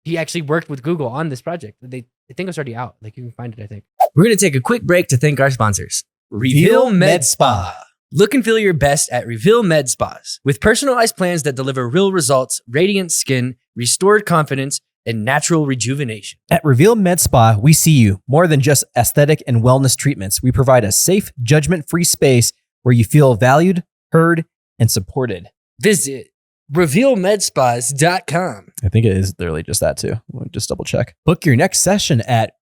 [SPEAKER 1] he actually worked with Google on this project. I think it's already out. Like you can find it, I think. We're going to take a quick break to thank our sponsors. Reveal Med Spa. Look and feel your best at Reveal Med Spas. With personalized plans that deliver real results, radiant skin, restored confidence, and natural rejuvenation.
[SPEAKER 6] At Reveal Med Spa, we see you more than just aesthetic and wellness treatments. We provide a safe, judgment-free space where you feel valued, heard, and supported.
[SPEAKER 1] Visit revealmedspas.com.
[SPEAKER 6] I think it is literally just that too. We'll just double check. Book your next session at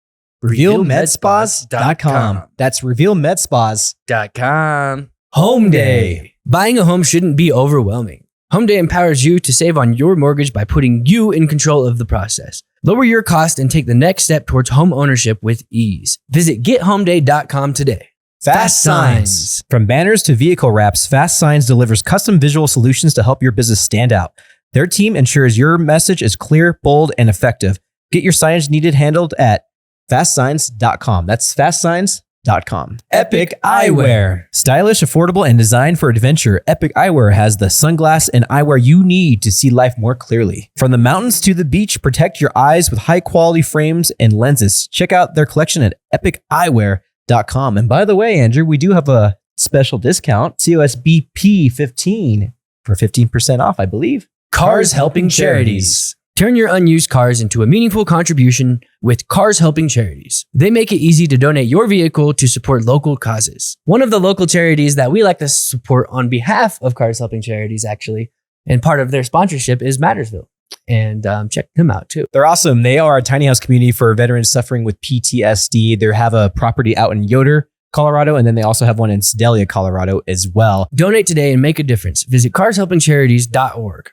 [SPEAKER 6] revealmedspas.com. That's revealmedspas.com.
[SPEAKER 1] Home Day. Buying a home shouldn't be overwhelming. Home Day empowers you to save on your mortgage by putting you in control of the process. Lower your cost and take the next step towards home ownership with ease. Visit gethomeday.com today.
[SPEAKER 6] Fast Signs. From banners to vehicle wraps, Fast Signs delivers custom visual solutions to help your business stand out. Their team ensures your message is clear, bold, and effective. Get your signage needed handled at fastsigns.com. That's fastsigns.com. Epic Eyewear. Stylish, affordable, and designed for adventure, Epic Eyewear has the sunglass and eyewear you need to see life more clearly. From the mountains to the beach, protect your eyes with high-quality frames and lenses. Check out their collection at epiceyewear.com. And by the way, Andrew, we do have a special discount, COSBP15 for 15% off, I believe.
[SPEAKER 1] Cars Helping Charities. Turn your unused cars into a meaningful contribution with Cars Helping Charities. They make it easy to donate your vehicle to support local causes. One of the local charities that we like to support on behalf of Cars Helping Charities, actually, and part of their sponsorship is Mattersville. And check them out too.
[SPEAKER 6] They're awesome. They are a tiny house community for veterans suffering with PTSD. They have a property out in Yoder, Colorado, and then they also have one in Sedalia, Colorado as well.
[SPEAKER 1] Donate today and make a difference. Visit carshelpingcharities.org.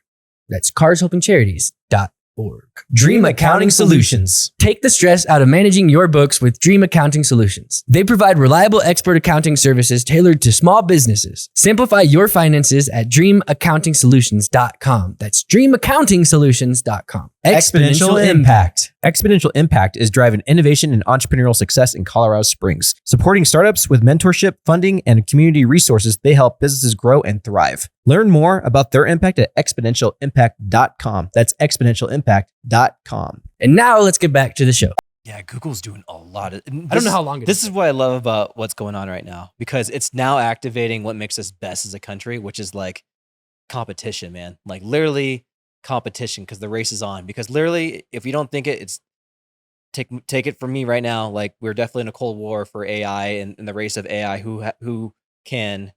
[SPEAKER 1] That's carshelpingcharities.org.
[SPEAKER 6] Dream Accounting Solutions.
[SPEAKER 1] Take the stress out of managing your books with Dream Accounting Solutions. They provide reliable expert accounting services tailored to small businesses. Simplify your finances at dreamaccountingsolutions.com. That's dreamaccountingsolutions.com.
[SPEAKER 6] Exponential Impact. Exponential Impact is driving innovation and entrepreneurial success in Colorado Springs. Supporting startups with mentorship, funding, and community resources, they help businesses grow and thrive. Learn more about their impact at exponentialimpact.com. That's exponentialimpact.com.
[SPEAKER 1] And now let's get back to the show.
[SPEAKER 3] Yeah, Google's doing a lot of.
[SPEAKER 1] I don't know how long it
[SPEAKER 3] This is what I love about what's going on right now, because it's now activating what makes us best as a country, which is like competition, man. Like literally competition, because the race is on. Because literally, if you don't think it, it's take it from me right now. Like we're definitely in a cold war for AI and the race of AI. Who can,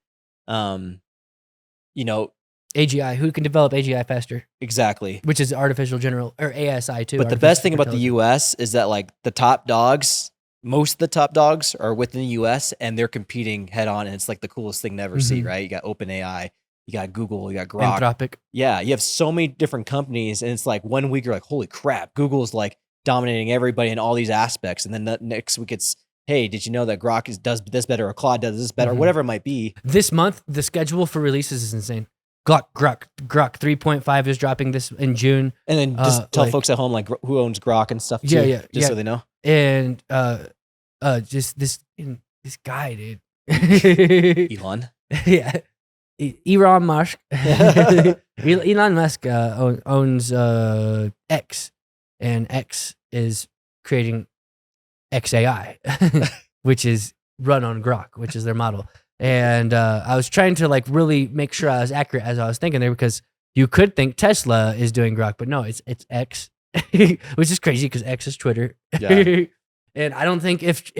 [SPEAKER 1] AGI, who can develop AGI faster,
[SPEAKER 3] exactly.
[SPEAKER 1] which is artificial general or ASI too.
[SPEAKER 3] But the best thing about the US is that like the top dogs, most of the top dogs are within the US and they're competing head on, and it's like the coolest thing to ever see, right? You got OpenAI, you got Google, you got Grok.
[SPEAKER 1] Anthropic.
[SPEAKER 3] Yeah, you have so many different companies, and it's like one week you're like, holy crap, Google's like dominating everybody in all these aspects, and then the next week it's, hey, did you know that Grok does this better, or Claude does this better, or whatever it might be.
[SPEAKER 1] This month, the schedule for releases is insane. Grok 3.5 is dropping this in June.
[SPEAKER 3] And then just tell folks at home like who owns Grok and stuff too, so they know.
[SPEAKER 1] And just this guy, dude.
[SPEAKER 3] Elon.
[SPEAKER 1] Yeah. Elon Musk. Elon Musk owns X, and X is creating XAI, which is run on Grok, which is their model. And I was trying to like really make sure I was accurate as I was thinking there, because you could think Tesla is doing Grok, but no, it's X, which is crazy because X is Twitter. Yeah. And I don't think if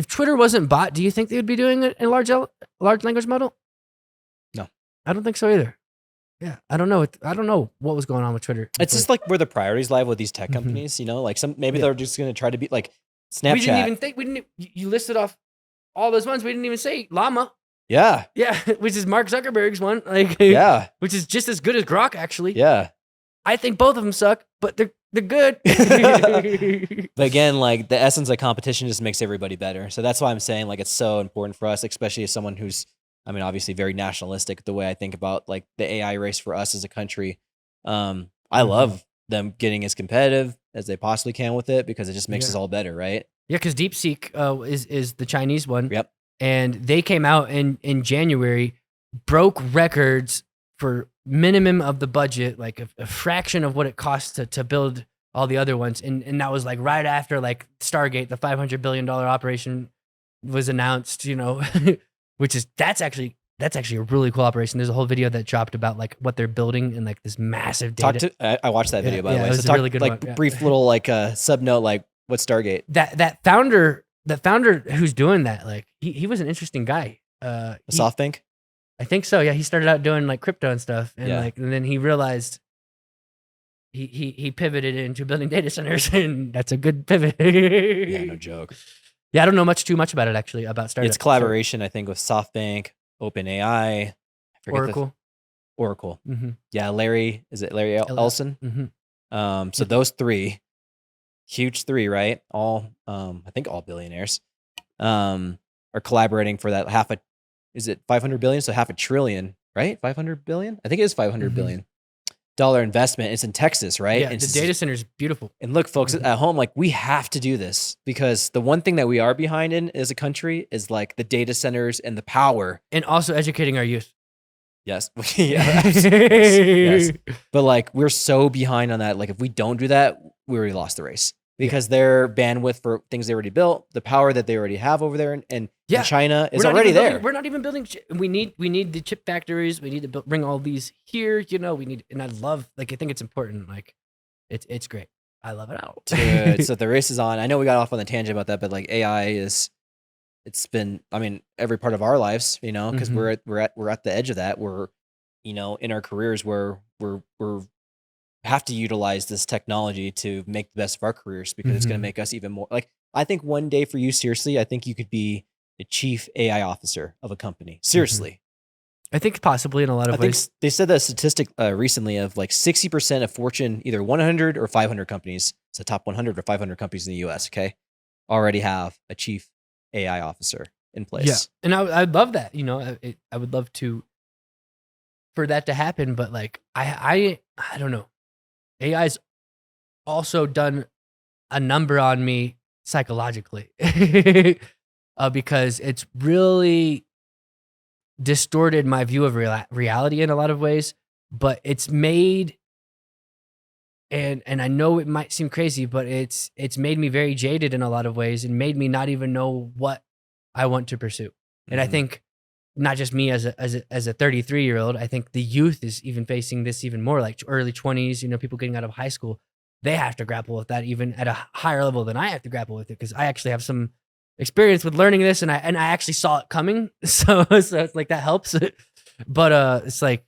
[SPEAKER 1] Twitter wasn't bought, do you think they would be doing a large language model?
[SPEAKER 3] No,
[SPEAKER 1] I don't think so either. Yeah, I don't know. I don't know what was going on with Twitter.
[SPEAKER 3] It's just like where the priorities lie with these tech companies. Like they're just going to try to be like Snapchat.
[SPEAKER 1] We didn't even think you listed off all those ones. We didn't even say Llama.
[SPEAKER 3] Yeah,
[SPEAKER 1] which is Mark Zuckerberg's one. Like which is just as good as Grok actually.
[SPEAKER 3] Yeah,
[SPEAKER 1] I think both of them suck, but they're good.
[SPEAKER 3] But again, like the essence of competition just makes everybody better. So that's why I'm saying like it's so important for us, especially as someone who's, I mean, obviously very nationalistic, the way I think about like the AI race for us as a country. I love them getting as competitive as they possibly can with it, because it just makes us all better, right?
[SPEAKER 1] Yeah, because DeepSeek is the Chinese one.
[SPEAKER 3] Yep.
[SPEAKER 1] And they came out in January, broke records for minimum of the budget, like a fraction of what it costs to build all the other ones. And that was like right after like Stargate, the $500 billion operation was announced, you know, that's actually a really cool operation. There's a whole video that dropped about like what they're building and like this massive data.
[SPEAKER 3] I watched that video, by the way.
[SPEAKER 1] It was
[SPEAKER 3] So
[SPEAKER 1] a really good
[SPEAKER 3] like
[SPEAKER 1] one. Yeah.
[SPEAKER 3] brief little like sub note, like what's Stargate?
[SPEAKER 1] That founder who's doing that, like he was an interesting guy.
[SPEAKER 3] SoftBank?
[SPEAKER 1] I think so. Yeah, he started out doing like crypto and stuff, and and then he realized he pivoted into building data centers, and that's a good pivot.
[SPEAKER 3] Yeah, no joke.
[SPEAKER 1] Yeah, I don't know too much about it actually, about startup.
[SPEAKER 3] It's collaboration, I think, with SoftBank, OpenAI, Oracle.
[SPEAKER 1] Mm-hmm.
[SPEAKER 3] Yeah, Larry Ellison?
[SPEAKER 1] Mm-hmm.
[SPEAKER 3] So those three, huge three, right? All, I think all billionaires, are collaborating for that is it 500 billion? So $500 billion, right? 500 billion? I think it is $500 billion investment. It's in Texas, right?
[SPEAKER 1] Yeah,
[SPEAKER 3] It's
[SPEAKER 1] the data center is beautiful.
[SPEAKER 3] And look, folks at home, like we have to do this because the one thing that we are behind in as a country is like the data centers and the power.
[SPEAKER 1] And also educating our youth.
[SPEAKER 3] Yes. yes. But like we're so behind on that. Like if we don't do that, we already lost the race because their bandwidth for things they already built, the power that they already have over there in China is already there.
[SPEAKER 1] We're not even building. We need the chip factories. We need to bring all these here. You know, and I love, like, I think it's important. Like, it's great. I love it out.
[SPEAKER 3] Dude, so the race is on. I know we got off on the tangent about that, but like AI it's been, I mean, every part of our lives, you know, because we're at the edge of that. We're, you know, in our careers where we're have to utilize this technology to make the best of our careers because it's going to make us even more like, I think one day for you, seriously, I think you could be the chief AI officer of a company. Seriously.
[SPEAKER 1] I think possibly in a lot of ways.
[SPEAKER 3] Think they said that statistic recently of like 60% of Fortune, either 100 or 500 companies, so top 100 or 500 companies in the US, okay, already have a chief AI officer in place.
[SPEAKER 1] Yeah. And I'd love that, you know, I would love for that to happen, but like, I don't know. AI's also done a number on me psychologically because it's really distorted my view of reality in a lot of ways, but it's made, and I know it might seem crazy, but it's made me very jaded in a lot of ways and made me not even know what I want to pursue. And I think not just me as a 33-year-old, I think the youth is even facing this even more, like early 20s, you know, people getting out of high school, they have to grapple with that even at a higher level than I have to grapple with it because I actually have some experience with learning this and I actually saw it coming. So it's like that helps. But it's like,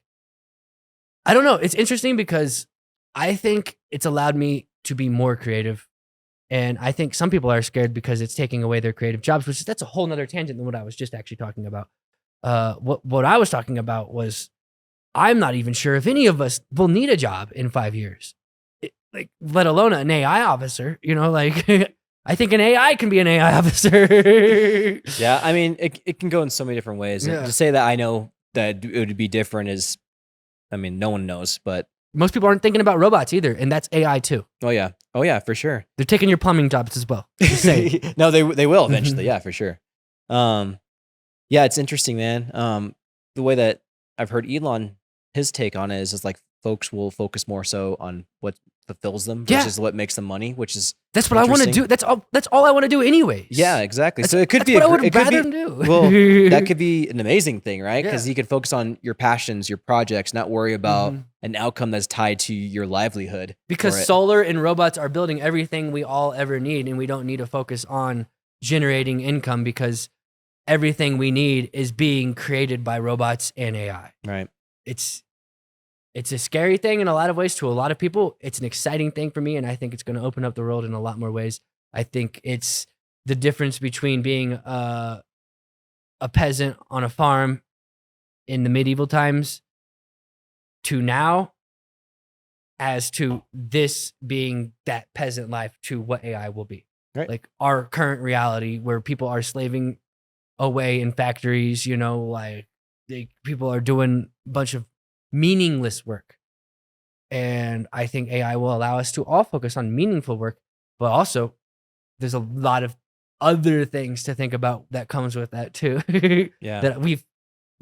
[SPEAKER 1] I don't know. It's interesting because I think it's allowed me to be more creative. And I think some people are scared because it's taking away their creative jobs, that's a whole nother tangent than what I was just actually talking about. What I was talking about was I'm not even sure if any of us will need a job in 5 years, like let alone an AI officer, you know, like I think an AI can be an AI officer.
[SPEAKER 3] Yeah. I mean, it can go in so many different ways.
[SPEAKER 1] Yeah.
[SPEAKER 3] To say that I know that it would be different is, I mean, no one knows, but
[SPEAKER 1] most people aren't thinking about robots either. And that's AI too.
[SPEAKER 3] Oh yeah, for sure.
[SPEAKER 1] They're taking your plumbing jobs as well. Just saying.
[SPEAKER 3] No, they will eventually. Yeah, for sure. Yeah, it's interesting, man. The way that I've heard Elon, his take on it is like folks will focus more so on what fulfills them versus what makes them money, which is
[SPEAKER 1] that's what I want to do. That's all I want to do anyways.
[SPEAKER 3] Yeah, exactly. So it could be
[SPEAKER 1] what I would rather do.
[SPEAKER 3] Well, that could be an amazing thing, right? Because you could focus on your passions, your projects, not worry about an outcome that's tied to your livelihood.
[SPEAKER 1] Because solar and robots are building everything we all ever need, and we don't need to focus on generating income because everything we need is being created by robots and AI.
[SPEAKER 3] Right.
[SPEAKER 1] It's a scary thing in a lot of ways to a lot of people. It's an exciting thing for me, and I think it's going to open up the world in a lot more ways. I think it's the difference between being a peasant on a farm in the medieval times to now, as to this being that peasant life to what AI will be.
[SPEAKER 3] Right.
[SPEAKER 1] Like our current reality where people are slaving away in factories, you know, like people are doing a bunch of meaningless work. And I think AI will allow us to all focus on meaningful work, but also there's a lot of other things to think about that comes with that too.
[SPEAKER 3] Yeah.
[SPEAKER 1] That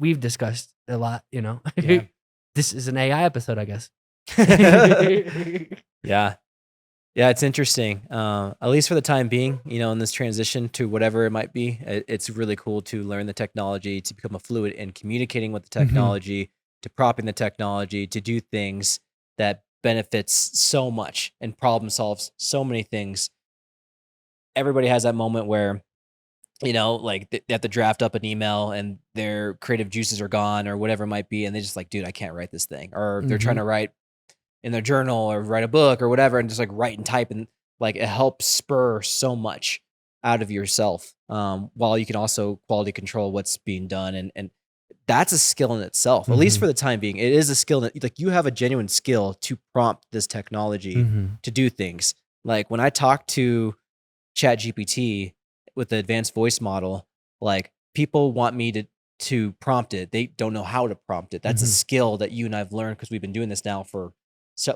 [SPEAKER 1] we've discussed a lot, you know.
[SPEAKER 3] Yeah.
[SPEAKER 1] This is an AI episode, I guess.
[SPEAKER 3] Yeah. Yeah, it's interesting. At least for the time being, in this transition to whatever it might be, it's really cool to learn the technology, to become a fluid in communicating with the technology, to propping the technology, to do things that benefits so much and problem solves so many things. Everybody has that moment where, like they have to draft up an email and their creative juices are gone or whatever it might be. And they're just like, dude, I can't write this thing. Or they're trying to write in their journal or write a book or whatever, and just like write and type, and like it helps spur so much out of yourself, while you can also quality control what's being done, and that's a skill in itself. At least for the time being, it is a skill that like you have a genuine skill to prompt this technology to do things. Like when I talk to ChatGPT with the advanced voice model, like people want me to prompt it. They don't know how to prompt it. That's a skill that you and I've learned because we've been doing this now for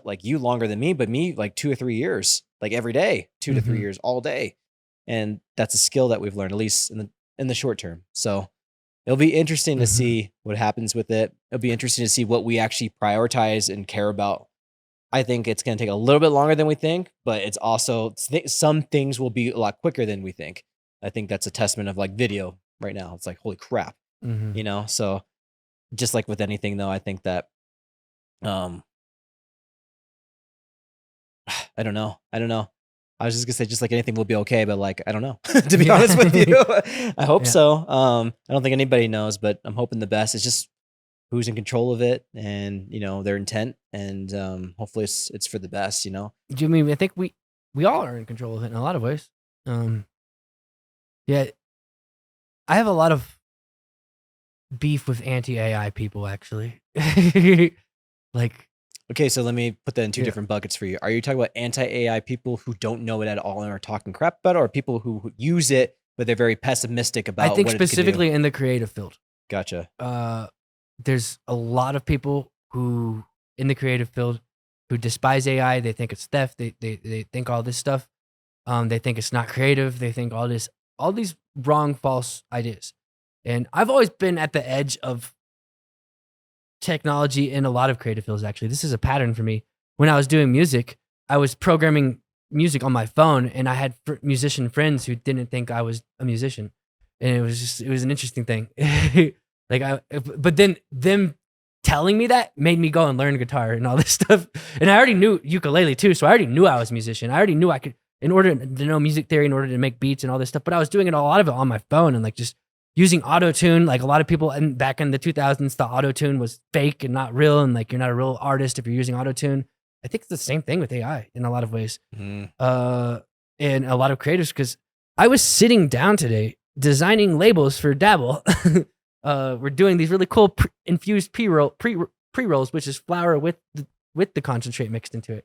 [SPEAKER 3] like you longer than me, but me like 2 or 3 years, like every day, 2 to 3 years, all day. And that's a skill that we've learned, at least in the short term. So it'll be interesting to see what happens with it. It'll be interesting to see what we actually prioritize and care about. I think it's going to take a little bit longer than we think, but it's also some things will be a lot quicker than we think. I think that's a testament of like video right now. It's like, holy crap, so just like with anything though, I think that, I don't know. I was just gonna say, just like anything will be okay, but like, I don't know, to be honest with you. I hope so. I don't think anybody knows, but I'm hoping the best. It's just who's in control of it and, their intent, and hopefully it's for the best,
[SPEAKER 1] Jimmy, I think we all are in control of it in a lot of ways. Yeah, I have a lot of beef with anti-AI people, actually. Like,
[SPEAKER 3] okay, so let me put that in two different buckets for you. Are you talking about anti-AI people who don't know it at all and are talking crap about it, or people who use it but they're very pessimistic about
[SPEAKER 1] I think
[SPEAKER 3] what it could do?
[SPEAKER 1] specifically in the creative field.
[SPEAKER 3] Gotcha.
[SPEAKER 1] There's a lot of people who in the creative field who despise AI. They think it's theft. They think all this stuff. They think it's not creative. They think all these wrong, false ideas. And I've always been at the edge of technology in a lot of creative fields, actually. This is a pattern for me. When I was doing music, I was programming music on my phone, and I had musician friends who didn't think I was a musician. And it was an interesting thing. But then them telling me that made me go and learn guitar and all this stuff. And I already knew ukulele too, so I already knew I was a musician. I already knew I could, in order to know music theory, in order to make beats and all this stuff. But I was doing a lot of it on my phone and like just using auto-tune. Like a lot of people back in the 2000s thought auto-tune was fake and not real, and like you're not a real artist if you're using auto-tune. I think it's the same thing with AI in a lot of ways. And a lot of creators, because I was sitting down today designing labels for Dabble. We're doing these really cool infused pre-rolls, which is flour with the concentrate mixed into it.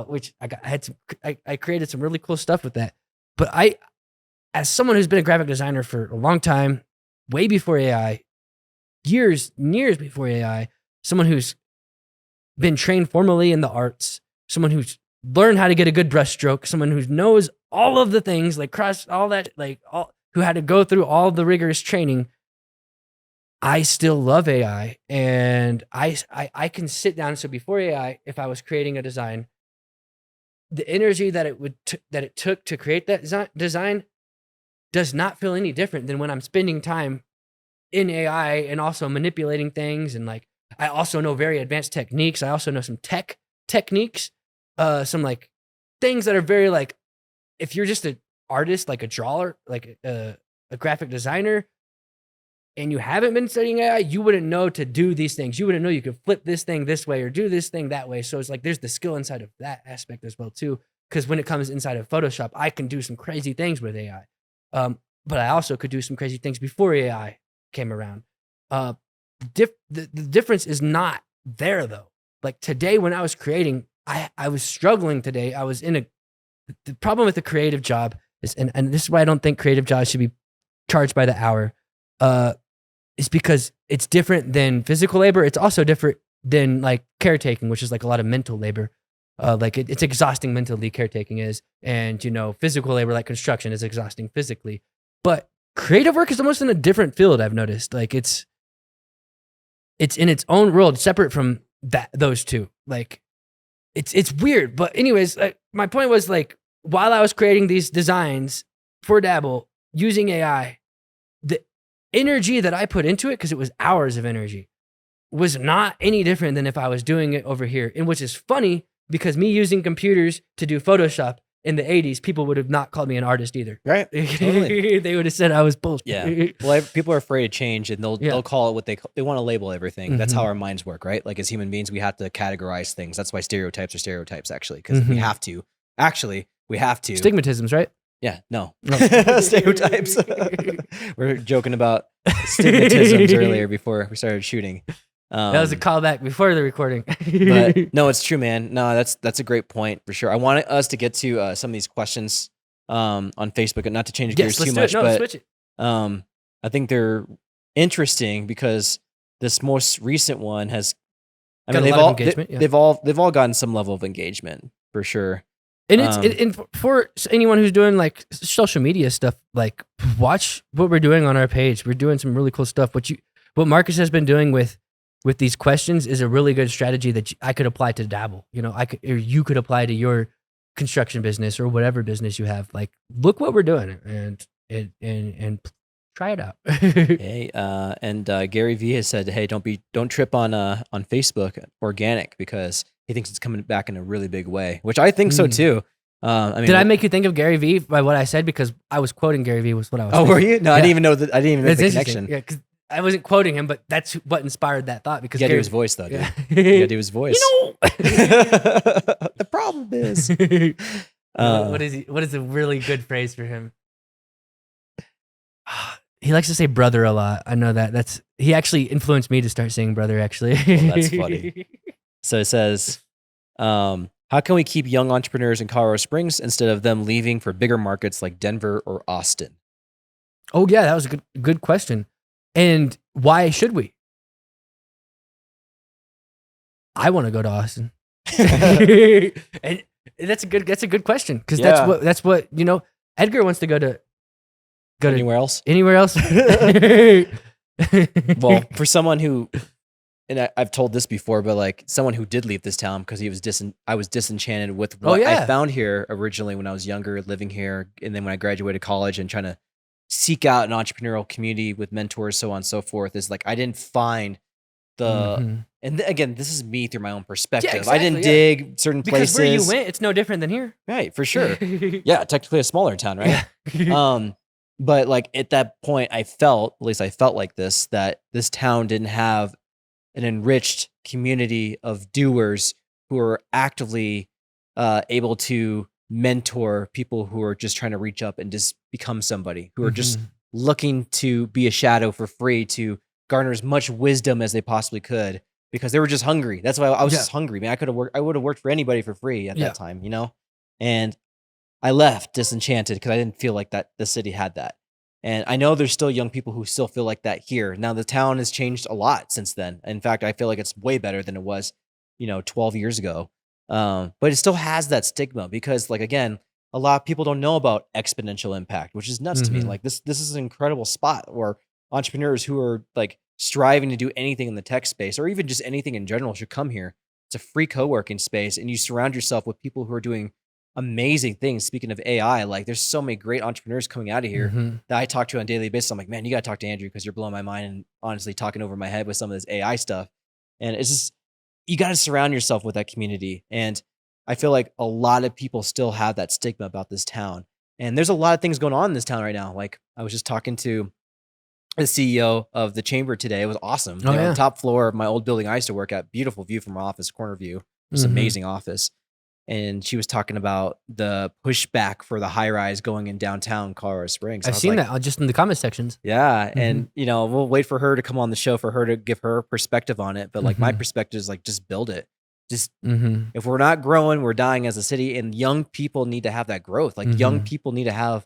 [SPEAKER 1] Which I created some really cool stuff with that. But as someone who's been a graphic designer for a long time, way before AI, years before AI, someone who's been trained formally in the arts, someone who's learned how to get a good brush stroke, someone who knows all of the things, like cross all that, who had to go through all the rigorous training. I still love AI, and I can sit down. So before AI, if I was creating a design, the energy that it took to create that design does not feel any different than when I'm spending time in AI and also manipulating things. And like, I also know very advanced techniques. I also know some techniques, some like things that are very like, if you're just an artist, like a drawer, like a graphic designer, and you haven't been studying AI, you wouldn't know to do these things. You wouldn't know you could flip this thing this way or do this thing that way. So it's like, there's the skill inside of that aspect as well too. Because when it comes inside of Photoshop, I can do some crazy things with AI. But I also could do some crazy things before AI came around. The difference is not there though. Like today when I was creating, I was struggling today. I was the problem with the creative job is, and this is why I don't think creative jobs should be charged by the hour. Is because it's different than physical labor. It's also different than like caretaking, which is like a lot of mental labor. Like it's exhausting mentally, caretaking is, and physical labor like construction is exhausting physically. But creative work is almost in a different field. I've noticed, like it's in its own world, separate from those two. Like it's weird. But anyways, my point was like, while I was creating these designs for Dabble using AI, the energy that I put into it, because it was hours of energy, was not any different than if I was doing it over here. And which is funny because me using computers to do Photoshop in the 80s, people would have not called me an artist either.
[SPEAKER 3] Right. Totally.
[SPEAKER 1] They would have said I was bullshit.
[SPEAKER 3] Yeah. Well, people are afraid of change, and they'll call it what they want to label everything. That's how our minds work, right? Like as human beings, we have to categorize things. That's why stereotypes are stereotypes, actually, because we have to. Actually, we have to.
[SPEAKER 1] Stigmatisms, right?
[SPEAKER 3] Yeah. No. Stereotypes. We're joking about stigmatisms earlier before we started shooting.
[SPEAKER 1] That was a callback before the recording.
[SPEAKER 3] But no, it's true, man. No, that's a great point for sure. I wanted us to get to some of these questions on Facebook, and not to change gears too much, but
[SPEAKER 1] switch it.
[SPEAKER 3] I think they're interesting because this most recent one has. I mean, they've all gotten some level of engagement for sure.
[SPEAKER 1] And it's for anyone who's doing like social media stuff, like watch what we're doing on our page. We're doing some really cool stuff. What Marcus has been doing with these questions is a really good strategy that I could apply to Dabble. You know, or you could apply to your construction business or whatever business you have. Like, look what we're doing and try it out.
[SPEAKER 3] Hey, and Gary V has said, hey, don't trip on Facebook organic, because he thinks it's coming back in a really big way, which I think so too. I mean,
[SPEAKER 1] did I make you think of Gary V by what I said? Because I was quoting Gary V was what I was.
[SPEAKER 3] Oh,
[SPEAKER 1] thinking.
[SPEAKER 3] were you? No, yeah. I didn't even know that. I didn't even make the connection.
[SPEAKER 1] Yeah, because I wasn't quoting him, but that's what inspired that thought. Because
[SPEAKER 3] you gotta do his voice though, dude. Yeah. You gotta do his voice. The problem is,
[SPEAKER 1] what is a really good phrase for him? He likes to say brother a lot. I know that. He actually influenced me to start saying brother, actually.
[SPEAKER 3] Well, that's funny. So it says, how can we keep young entrepreneurs in Colorado Springs instead of them leaving for bigger markets like Denver or Austin?
[SPEAKER 1] Oh yeah, that was a good question. And why should we? I want to go to Austin. And that's a good question, because that's what you know. Edgar wants to go
[SPEAKER 3] anywhere else.
[SPEAKER 1] Anywhere else?
[SPEAKER 3] Well, for someone who, and I've told this before, but like someone who did leave this town because I was disenchanted with what I found here originally when I was younger, living here, and then when I graduated college and trying to seek out an entrepreneurial community with mentors, so on and so forth, is like I didn't find the. And again, this is me through my own perspective. Yeah, exactly, I didn't dig certain places.
[SPEAKER 1] Because where you went, it's no different than here.
[SPEAKER 3] Right, for sure. Yeah, technically a smaller town, right? Yeah. But like at that point, I felt like this, that this town didn't have an enriched community of doers who are actively able to mentor people who are just trying to reach up and just become somebody, who are just looking to be a shadow for free, to garner as much wisdom as they possibly could, because they were just hungry. That's why I was just hungry, man. I would have worked for anybody for free at that time, you know? And I left disenchanted because I didn't feel like that the city had that. And I know there's still young people who still feel like that here. Now the town has changed a lot since then. In fact, I feel like it's way better than it was, 12 years ago. But it still has that stigma because, like, again, a lot of people don't know about exponential impact, which is nuts to me. Like this is an incredible spot where entrepreneurs who are like striving to do anything in the tech space or even just anything in general should come here. It's a free co-working space, and you surround yourself with people who are doing amazing things. Speaking of AI, like there's so many great entrepreneurs coming out of here that I talk to on a daily basis. I'm like, man, you got to talk to Andrew because you're blowing my mind and honestly talking over my head with some of this AI stuff. And it's just, you got to surround yourself with that community. And I feel like a lot of people still have that stigma about this town. And there's a lot of things going on in this town right now. Like I was just talking to the CEO of the chamber today. It was awesome. On the top floor of my old building I used to work at. Beautiful view from our office, corner view. It was amazing office. And she was talking about the pushback for the high rise going in downtown Colorado Springs.
[SPEAKER 1] I've seen that just in the comment sections.
[SPEAKER 3] Yeah. And, we'll wait for her to come on the show for her to give her perspective on it. But like my perspective is like, just build it. Just if we're not growing, we're dying as a city, and young people need to have that growth. Like young people need to have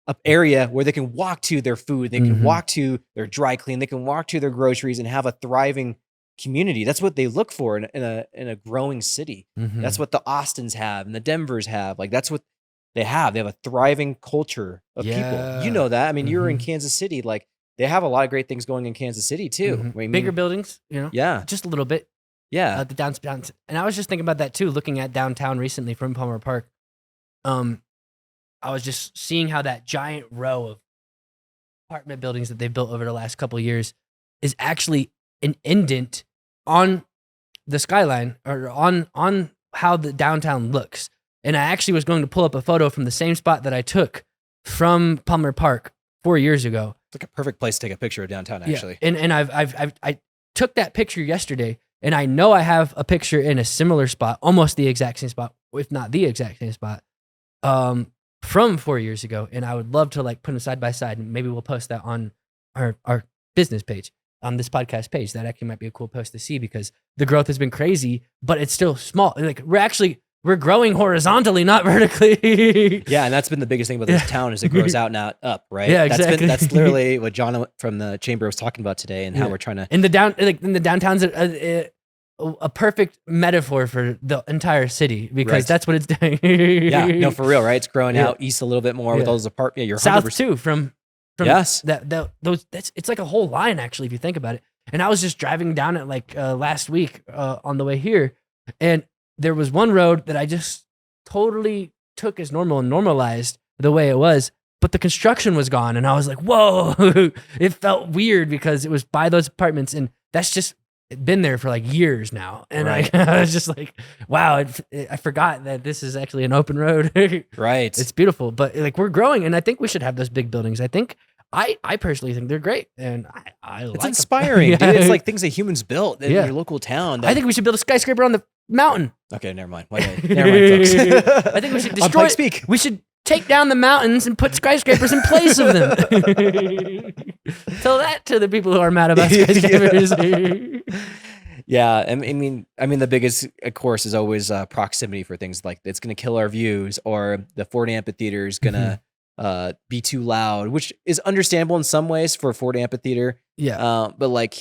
[SPEAKER 3] an area where they can walk to their food. They can walk to their dry clean. They can walk to their groceries and have a thriving community. That's what they look for in a growing city. That's what the Austins have and the Denvers have. Like that's what they have. They have a thriving culture of people. You know that. I mean, you're in Kansas City. Like they have a lot of great things going in Kansas City too. I mean,
[SPEAKER 1] bigger buildings,
[SPEAKER 3] Yeah,
[SPEAKER 1] just a little bit.
[SPEAKER 3] Yeah.
[SPEAKER 1] The downtown. And I was just thinking about that too, looking at downtown recently from Palmer Park. I was just seeing how that giant row of apartment buildings that they've built over the last couple of years is actually an indent on the skyline or on how the downtown looks. And I actually was going to pull up a photo from the same spot that I took from Palmer Park 4 years ago.
[SPEAKER 3] It's like a perfect place to take a picture of downtown, actually.
[SPEAKER 1] Yeah. And I took that picture yesterday, and I know I have a picture in a similar spot, almost the exact same spot, if not the exact same spot, from 4 years ago. And I would love to like put them side by side, and maybe we'll post that on our business page, on this podcast page. That actually might be a cool post to see, because the growth has been crazy, but it's still small. Like we're growing horizontally, not vertically.
[SPEAKER 3] Yeah, and that's been the biggest thing about this town is it grows out, not up, right?
[SPEAKER 1] Yeah, exactly.
[SPEAKER 3] That's literally what John from the chamber was talking about today, and how we're trying to.
[SPEAKER 1] In the downtown's a perfect metaphor for the entire city, because that's what it's doing.
[SPEAKER 3] Yeah, no, for real, right? It's growing out east a little bit more with all those apartments. Yeah, you're
[SPEAKER 1] south
[SPEAKER 3] 100%.
[SPEAKER 1] too. From
[SPEAKER 3] yes,
[SPEAKER 1] it's like a whole line actually, if you think about it. And I was just driving down it like last week on the way here, and there was one road that I just totally took as normal and normalized the way it was, but the construction was gone. And I was like, whoa, it felt weird because it was by those apartments, and that's just been there for like years now. And I was just like, wow, I forgot that this is actually an open road.
[SPEAKER 3] Right.
[SPEAKER 1] It's beautiful, but like we're growing, and I think we should have those big buildings. I personally think they're great, and I like
[SPEAKER 3] it's inspiring,
[SPEAKER 1] them.
[SPEAKER 3] dude. It's like things that humans built in your local town.
[SPEAKER 1] I think we should build a skyscraper on the mountain.
[SPEAKER 3] Okay, never mind. Never mind, folks.
[SPEAKER 1] I think we should destroy.
[SPEAKER 3] Speak.
[SPEAKER 1] We should take down the mountains and put skyscrapers in place of them. Tell that to the people who are mad about skyscrapers.
[SPEAKER 3] Yeah, I mean, the biggest, of course, is always proximity for things like it's going to kill our views, or the Ford Amphitheater is going to be too loud, which is understandable in some ways for Ford Amphitheater.
[SPEAKER 1] Yeah.
[SPEAKER 3] But like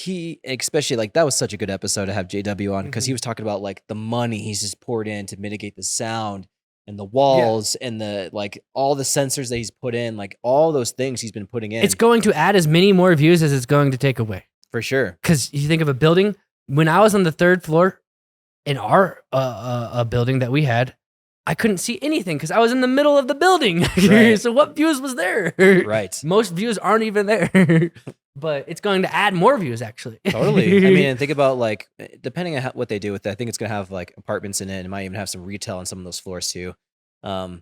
[SPEAKER 3] especially like that was such a good episode to have JW on, because he was talking about like the money he's just poured in to mitigate the sound and the walls and the like all the sensors that he's put in, like all those things he's been putting in.
[SPEAKER 1] It's going to add as many more views as it's going to take away.
[SPEAKER 3] For sure.
[SPEAKER 1] Because you think of a building, when I was on the third floor in our building that we had, I couldn't see anything because I was in the middle of the building.
[SPEAKER 3] Right.
[SPEAKER 1] So what views was there?
[SPEAKER 3] Right.
[SPEAKER 1] Most views aren't even there. But it's going to add more views, actually.
[SPEAKER 3] Totally. I mean, and think about like, depending on what they do with it, I think it's going to have like apartments in it. And it might even have some retail on some of those floors too. I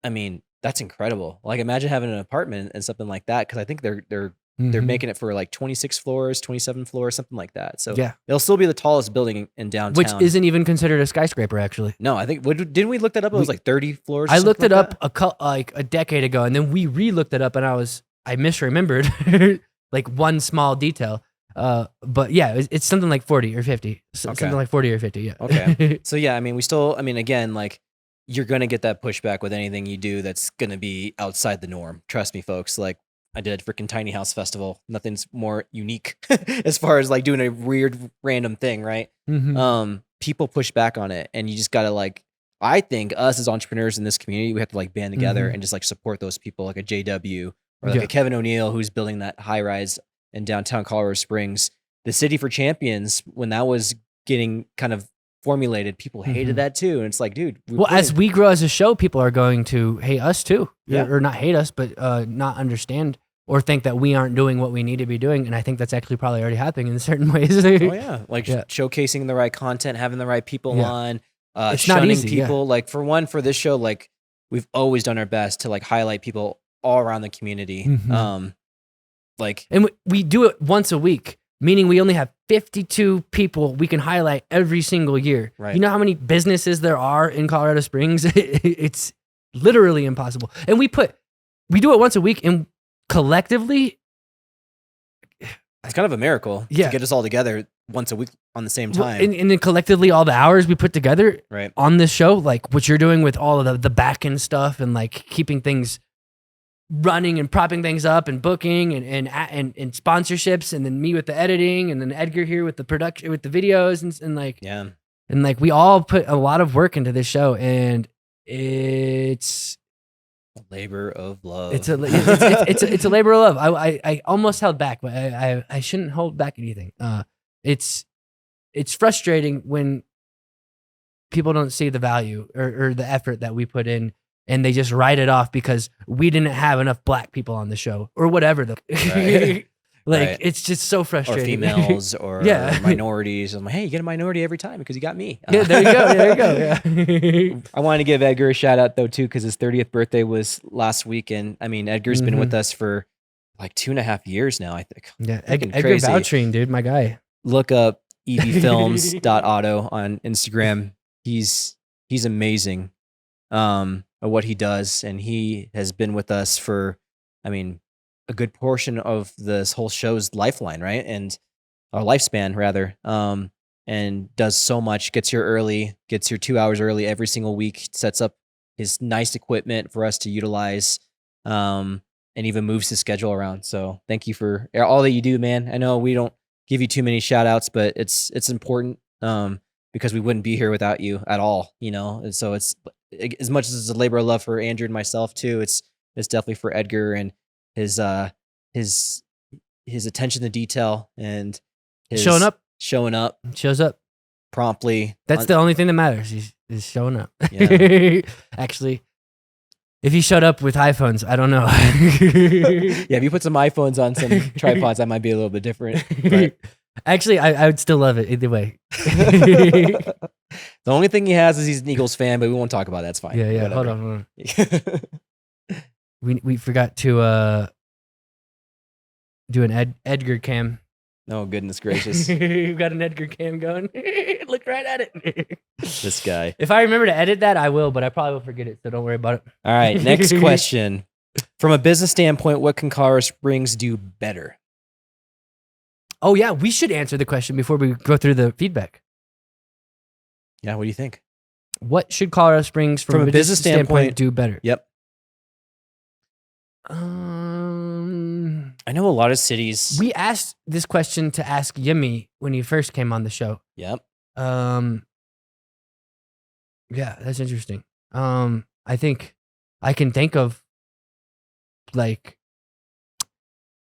[SPEAKER 3] mean, that's incredible. Like imagine having an apartment and something like that. Cause I think they're making it for like 26 floors, 27 floors, something like that. So it'll still be the tallest building in downtown.
[SPEAKER 1] Which isn't even considered a skyscraper, actually.
[SPEAKER 3] No, I think, didn't we look that up? It was like 30 floors.
[SPEAKER 1] I looked it
[SPEAKER 3] like
[SPEAKER 1] up like a decade ago, and then we re-looked it up, and I misremembered like one small detail. But yeah, it's something like 40 or 50. Something like 40 or 50, yeah.
[SPEAKER 3] Okay. So yeah, I mean, again, like you're going to get that pushback with anything you do that's going to be outside the norm. Trust me, folks. Like I did a freaking tiny house festival. Nothing's more unique as far as like doing a weird random thing, right? People push back on it, and you just got to like, I think us as entrepreneurs in this community, we have to like band together and just like support those people, like a JW or like a Kevin O'Neill, who's building that high rise in downtown Colorado Springs. The City for Champions, when that was getting kind of formulated, people hated that too. And it's like, dude.
[SPEAKER 1] As we grow as a show, people are going to hate us too. Or not hate us, but not understand or think that we aren't doing what we need to be doing. And I think that's actually probably already happening in certain ways.
[SPEAKER 3] Showcasing the right content, having the right people on,
[SPEAKER 1] it's not easy,
[SPEAKER 3] people. Like for this show, like we've always done our best to like highlight people all around the community. And
[SPEAKER 1] we do it once a week, meaning we only have 52 people we can highlight every single year.
[SPEAKER 3] Right.
[SPEAKER 1] You know how many businesses there are in Colorado Springs? It's literally impossible. And we do it once a week, and collectively,
[SPEAKER 3] it's kind of a miracle to get us all together once a week on the same time.
[SPEAKER 1] And then collectively, all the hours we put together on this show, like what you're doing with all of the back end stuff and like keeping things running and propping things up and booking and sponsorships, and then me with the editing, and then Edgar here with the production, with the videos and like we all put a lot of work into this show, and it's
[SPEAKER 3] a labor of love.
[SPEAKER 1] It's a labor of love. I almost held back, but I shouldn't hold back anything. It's it's frustrating when people don't see the value or the effort that we put in, and they just write it off because we didn't have enough black people on the show or whatever.
[SPEAKER 3] Right.
[SPEAKER 1] Like,
[SPEAKER 3] Right.
[SPEAKER 1] it's just so
[SPEAKER 3] Or
[SPEAKER 1] frustrating.
[SPEAKER 3] females or
[SPEAKER 1] Yeah.
[SPEAKER 3] minorities. I'm like, hey, you get a minority every time because you got me.
[SPEAKER 1] Yeah, there you go. There you go. Yeah.
[SPEAKER 3] I wanted to give Edgar a shout out though too, because his 30th birthday was last week, and I mean Edgar's been with us for like 2.5 years now. I think.
[SPEAKER 1] Yeah,
[SPEAKER 3] Fucking
[SPEAKER 1] Edgar
[SPEAKER 3] crazy.
[SPEAKER 1] Vouchering, dude, my guy.
[SPEAKER 3] Look up evfilms.auto on Instagram. He's amazing at what he does, and he has been with us for, I mean, a good portion of this whole show's lifeline, right? And our lifespan rather. And does so much, gets here early, gets here 2 hours early every single week, sets up his nice equipment for us to utilize, and even moves his schedule around. So thank you for all that you do, man. I know we don't give you too many shout outs, but it's important, because we wouldn't be here without you at all, you know? And so it's as much as it's a labor of love for Andrew and myself too, it's definitely for Edgar and his attention to detail and his
[SPEAKER 1] Showing up.
[SPEAKER 3] shows up promptly.
[SPEAKER 1] That's the only thing that matters. He's showing up.
[SPEAKER 3] Yeah.
[SPEAKER 1] Actually, if he showed up with iPhones, I don't know.
[SPEAKER 3] Yeah, if you put some iPhones on some tripods, that might be a little bit different. But
[SPEAKER 1] Actually, I would still love it either way.
[SPEAKER 3] the only thing he has is he's an Eagles fan, but we won't talk about that. It's fine.
[SPEAKER 1] Yeah.
[SPEAKER 3] Whatever.
[SPEAKER 1] Hold on. We forgot to do an Edgar cam.
[SPEAKER 3] Oh, goodness gracious.
[SPEAKER 1] We've got an Edgar cam going. Look right at it.
[SPEAKER 3] This guy.
[SPEAKER 1] If I remember to edit that, I will, but I probably will forget it, so don't worry about it.
[SPEAKER 3] All right, next question. From a business standpoint, what can Colorado Springs do better?
[SPEAKER 1] Oh, yeah, we should answer the question before we go through the feedback.
[SPEAKER 3] Yeah, what do you think?
[SPEAKER 1] What should Colorado Springs, from a business standpoint, do better?
[SPEAKER 3] Yep. I know a lot of cities.
[SPEAKER 1] We asked this question to ask Yimmy when he first came on the show.
[SPEAKER 3] Yep.
[SPEAKER 1] Yeah, that's interesting. I think I can think of like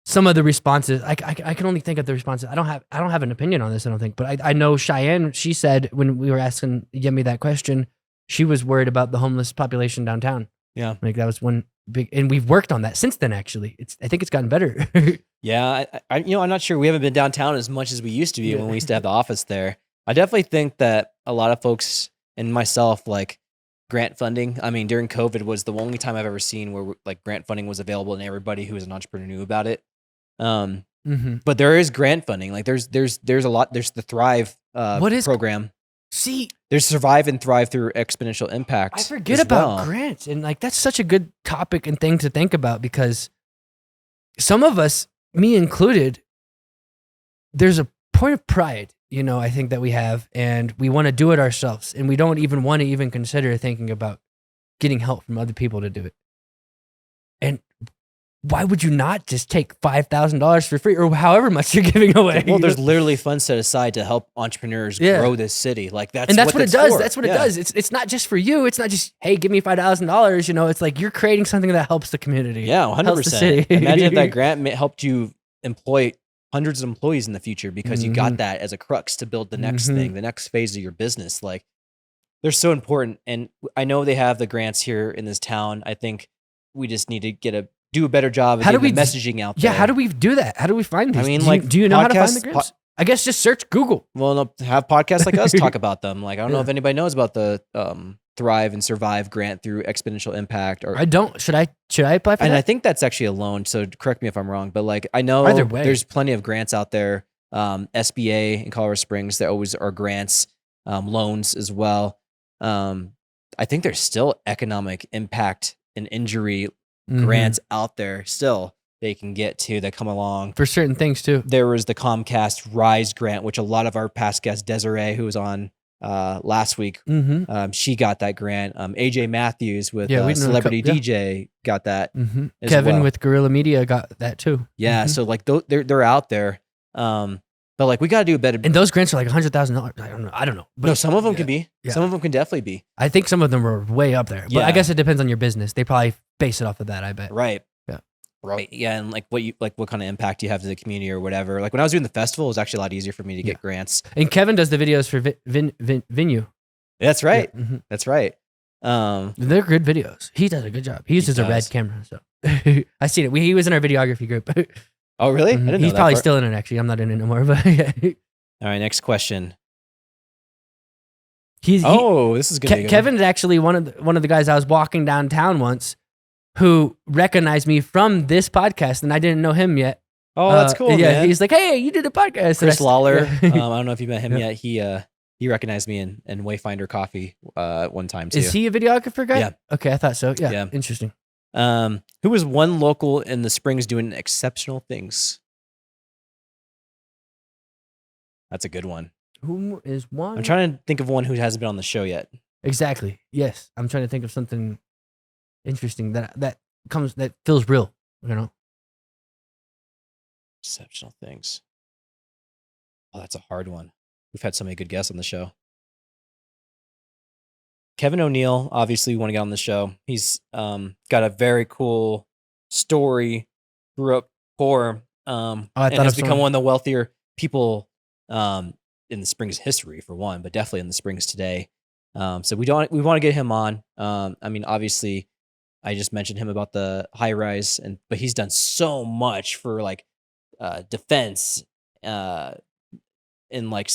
[SPEAKER 1] some of the responses. I can only think of the responses. I don't have an opinion on this, I don't think. But I know Cheyenne, she said when we were asking Yemi that question, she was worried about the homeless population downtown.
[SPEAKER 3] Yeah.
[SPEAKER 1] Like that was one big, and we've worked on that since then, actually. I think it's gotten better.
[SPEAKER 3] Yeah, I'm not sure. We haven't been downtown as much as we used to be when we used to have the office there. I definitely think that a lot of folks and myself, like grant funding. I mean, during COVID was the only time I've ever seen where like grant funding was available and everybody who was an entrepreneur knew about it. But there is grant funding. Like there's a lot. There's the Thrive program.
[SPEAKER 1] See,
[SPEAKER 3] there's Survive and Thrive through Exponential Impact.
[SPEAKER 1] I forget about grants, and like that's such a good topic and thing to think about because some of us, me included, there's a point of pride, I think that we have, and we want to do it ourselves, and we don't even want to even consider thinking about getting help from other people to do it. And why would you not just take $5,000 for free or however much you're giving away?
[SPEAKER 3] Well, there's literally funds set aside to help entrepreneurs grow this city. Like that's what
[SPEAKER 1] it does.
[SPEAKER 3] for.
[SPEAKER 1] That's what it does. It's not just for you. It's not just, hey, give me $5,000. It's like you're creating something that helps the community.
[SPEAKER 3] Yeah, 100%.
[SPEAKER 1] Helps the city.
[SPEAKER 3] Imagine if that grant helped you employ hundreds of employees in the future because you got that as a crux to build the next thing, the next phase of your business. Like they're so important. And I know they have the grants here in this town. I think we just need to do a better job of getting the messaging out there.
[SPEAKER 1] Yeah, how do we do that? How do we find these?
[SPEAKER 3] I mean,
[SPEAKER 1] do you know how to find the grants? I guess just search Google.
[SPEAKER 3] Well, no, have podcasts like us talk about them. Like I don't know if anybody knows about the Thrive and Survive grant through Exponential Impact. Or
[SPEAKER 1] I don't. Should I apply for that?
[SPEAKER 3] And I think that's actually a loan. So correct me if I'm wrong. But like I know there's plenty of grants out there. SBA in Colorado Springs, there always are grants, loans as well. I think there's still economic impact and injury grants out there still they can get to that come along
[SPEAKER 1] for certain things too.
[SPEAKER 3] There was the Comcast Rise grant, which a lot of our past guest Desiree, who was on last week, she got that grant. AJ Matthews with Celebrity DJ got that.
[SPEAKER 1] Kevin with Guerrilla Media got that too.
[SPEAKER 3] Yeah, so like they're out there. But like we got to do a better.
[SPEAKER 1] And those grants are like $100,000. I don't know. But
[SPEAKER 3] no, some of them can be. Yeah. Some of them can definitely be.
[SPEAKER 1] I think some of them are way up there. But I guess it depends on your business. They probably base it off of that, I bet.
[SPEAKER 3] Right.
[SPEAKER 1] Yeah.
[SPEAKER 3] Right. Yeah, and like what kind of impact you have to the community or whatever. Like when I was doing the festival, it was actually a lot easier for me to get grants.
[SPEAKER 1] And Kevin does the videos for Venue.
[SPEAKER 3] That's right.
[SPEAKER 1] Yeah, mhm.
[SPEAKER 3] That's right.
[SPEAKER 1] They're good videos. He does a good job. He uses a red camera, so I seen it. He was in our videography group.
[SPEAKER 3] Oh, really? I didn't know
[SPEAKER 1] He's
[SPEAKER 3] that
[SPEAKER 1] probably
[SPEAKER 3] part.
[SPEAKER 1] still in it. Actually, I'm not in it no more. But yeah.
[SPEAKER 3] All right, next question.
[SPEAKER 1] This is
[SPEAKER 3] gonna be a good one.
[SPEAKER 1] Kevin's actually one of the guys I was walking downtown once, who recognized me from this podcast, and I didn't know him yet.
[SPEAKER 3] Oh, that's cool.
[SPEAKER 1] Yeah,
[SPEAKER 3] man.
[SPEAKER 1] he's like, "Hey, you did a podcast."
[SPEAKER 3] Chris Lawler.
[SPEAKER 1] Yeah.
[SPEAKER 3] I don't know if you met him yet. He recognized me in Wayfinder Coffee one time too.
[SPEAKER 1] Is he a videographer guy?
[SPEAKER 3] Yeah.
[SPEAKER 1] Okay, I thought so. Yeah.
[SPEAKER 3] Yeah.
[SPEAKER 1] Interesting.
[SPEAKER 3] Who was one local in the Springs doing exceptional things? That's a good one.
[SPEAKER 1] Who is one?
[SPEAKER 3] I'm trying to think of one who hasn't been on the show yet.
[SPEAKER 1] Exactly. Yes, I'm trying to think of something interesting that feels real. You know.
[SPEAKER 3] Exceptional things. Oh, that's a hard one. We've had so many good guests on the show. Kevin O'Neill, obviously, we want to get on the show. He's got a very cool story. Grew up poor, and has become one of the wealthier people in the Springs history, for one, but definitely in the Springs today. So we want to get him on. I mean, obviously, I just mentioned him about the high rise, but he's done so much for like defense, in like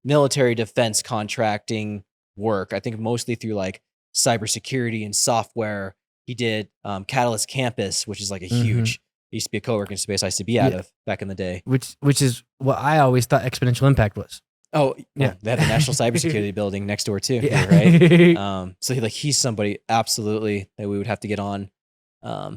[SPEAKER 3] military defense contracting work. I think mostly through like cybersecurity and software. He did Catalyst Campus, which is like a huge. It used to be a co-working space I used to be out of back in the day.
[SPEAKER 1] Which is what I always thought Exponential Impact was.
[SPEAKER 3] Oh,
[SPEAKER 1] yeah.
[SPEAKER 3] Well, they have a national cybersecurity building next door too,
[SPEAKER 1] Yeah.
[SPEAKER 3] right? So he's somebody absolutely that we would have to get on,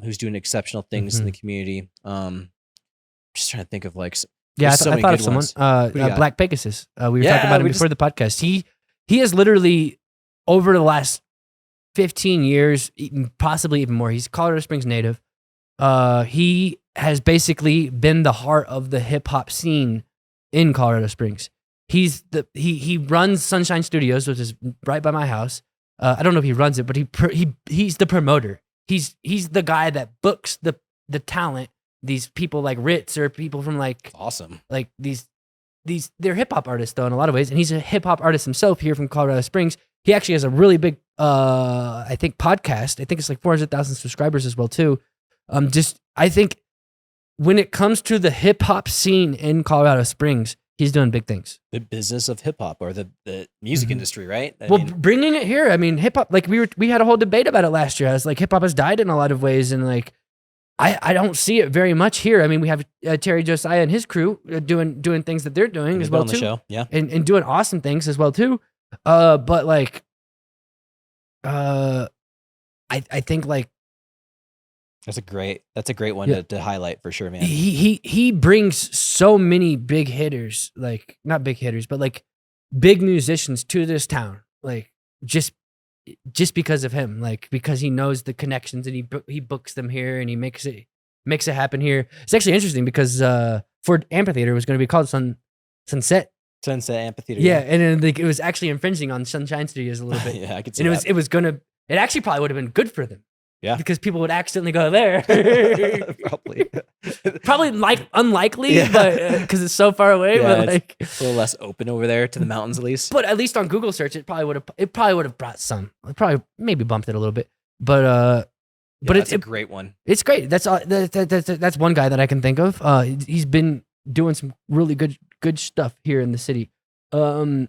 [SPEAKER 3] who's doing exceptional things in the community. Just trying to think of like.
[SPEAKER 1] Yeah, I
[SPEAKER 3] so many
[SPEAKER 1] thought
[SPEAKER 3] good
[SPEAKER 1] of someone.
[SPEAKER 3] ones.
[SPEAKER 1] Black Pegasus. We were talking about him before the podcast. He has literally over the last 15 years, possibly even more. He's a Colorado Springs native. He has basically been the heart of the hip hop scene in Colorado Springs. He runs Sunshine Studios, which is right by my house. I don't know if he runs it, but he's the promoter. He's the guy that books the talent. These people like Ritz or people from like
[SPEAKER 3] awesome, like
[SPEAKER 1] these they're hip hop artists though in a lot of ways, and he's a hip hop artist himself here from Colorado Springs. He actually has a really big I think podcast. I think it's like 400,000 subscribers as well too. I think when it comes to the hip hop scene in Colorado Springs, he's doing big things.
[SPEAKER 3] The business of hip hop or the music industry, right? I
[SPEAKER 1] mean, bringing it here. I mean, hip hop. Like we had a whole debate about it last year. I was like, hip hop has died in a lot of ways, and like I don't see it very much here. I mean, we have Terry Josiah and his crew doing things that they're doing as well
[SPEAKER 3] on the
[SPEAKER 1] too.
[SPEAKER 3] Show. Yeah,
[SPEAKER 1] and doing awesome things as well too. But like, I think like.
[SPEAKER 3] That's a great one to highlight for sure, man.
[SPEAKER 1] He brings so many big hitters, like not big hitters, but like big musicians to this town, like just because of him, like because he knows the connections and he books them here and he makes it happen here. It's actually interesting because Ford Amphitheater was going to be called Sunset
[SPEAKER 3] Amphitheater.
[SPEAKER 1] Yeah, and then, like, it was actually infringing on Sunshine Studios a little bit.
[SPEAKER 3] Yeah, I could see
[SPEAKER 1] and
[SPEAKER 3] that.
[SPEAKER 1] It actually probably would have been good for them.
[SPEAKER 3] Yeah,
[SPEAKER 1] because people would accidentally go there. Probably unlikely,
[SPEAKER 3] yeah.
[SPEAKER 1] But because it's so far away.
[SPEAKER 3] Yeah,
[SPEAKER 1] but like
[SPEAKER 3] a little less open over there to the mountains, at least.
[SPEAKER 1] But at least on Google search, it probably would have brought some. It probably maybe bumped it a little bit, but
[SPEAKER 3] it's a great one.
[SPEAKER 1] It's great. That's one guy that I can think of. He's been doing some really good stuff here in the city. I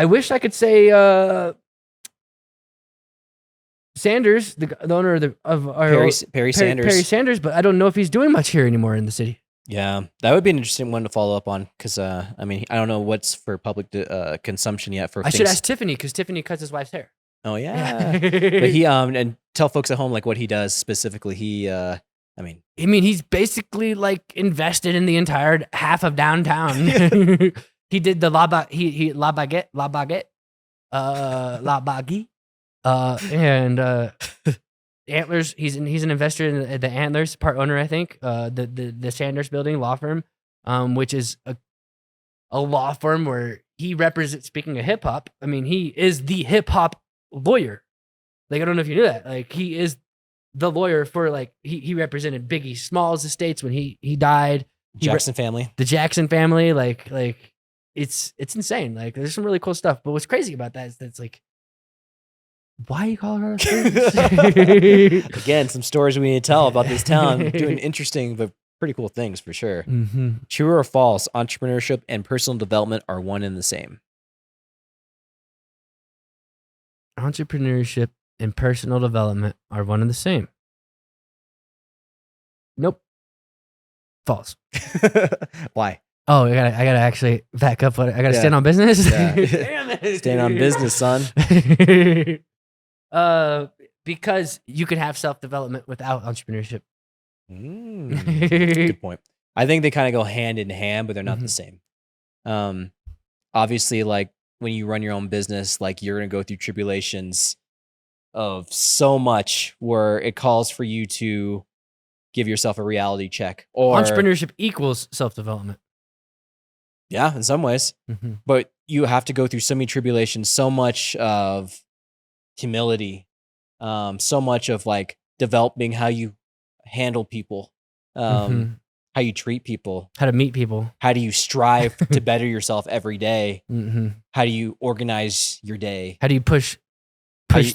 [SPEAKER 1] wish I could say. Sanders, the owner of our
[SPEAKER 3] Perry Sanders.
[SPEAKER 1] Perry Sanders, but I don't know if he's doing much here anymore in the city.
[SPEAKER 3] Yeah, that would be an interesting one to follow up on because I mean I don't know what's for public consumption yet. I
[SPEAKER 1] should ask Tiffany because Tiffany cuts his wife's hair.
[SPEAKER 3] Oh yeah, but he and tell folks at home like what he does specifically. I mean
[SPEAKER 1] he's basically like invested in the entire half of downtown. He did the La Baguette. And Antlers, he's an investor in the Antlers, part owner, I think. The Sanders Building law firm, which is a law firm where he represents. Speaking of hip hop, I mean, he is the hip hop lawyer. Like I don't know if you knew that. Like he is the lawyer for like he represented Biggie Smalls' estates when he died.
[SPEAKER 3] Jackson family.
[SPEAKER 1] The Jackson family, like it's insane. Like there's some really cool stuff. But what's crazy about that is that it's like, why you Colorado Springs?
[SPEAKER 3] Again, some stories we need to tell about this town doing interesting but pretty cool things for sure.
[SPEAKER 1] Mm-hmm.
[SPEAKER 3] True or false, entrepreneurship and personal development are one and the same.
[SPEAKER 1] Entrepreneurship and personal development are one and the same. Nope. False.
[SPEAKER 3] Why?
[SPEAKER 1] Oh, I gotta actually back up. I gotta stand on business.
[SPEAKER 3] Yeah.
[SPEAKER 1] Damn it.
[SPEAKER 3] Stand on business, son.
[SPEAKER 1] Because you could have self-development without entrepreneurship.
[SPEAKER 3] Good point. I think they kind of go hand in hand, but they're not the same. Obviously, like when you run your own business, like you're going to go through tribulations of so much where it calls for you to give yourself a reality check. Or
[SPEAKER 1] Entrepreneurship equals self-development.
[SPEAKER 3] Yeah, in some ways.
[SPEAKER 1] Mm-hmm.
[SPEAKER 3] But you have to go through so many tribulations, so much of humility, so much of like developing how you handle people, how you treat people,
[SPEAKER 1] how to meet people,
[SPEAKER 3] how do you strive to better yourself every day,
[SPEAKER 1] how
[SPEAKER 3] do you organize your day,
[SPEAKER 1] do you push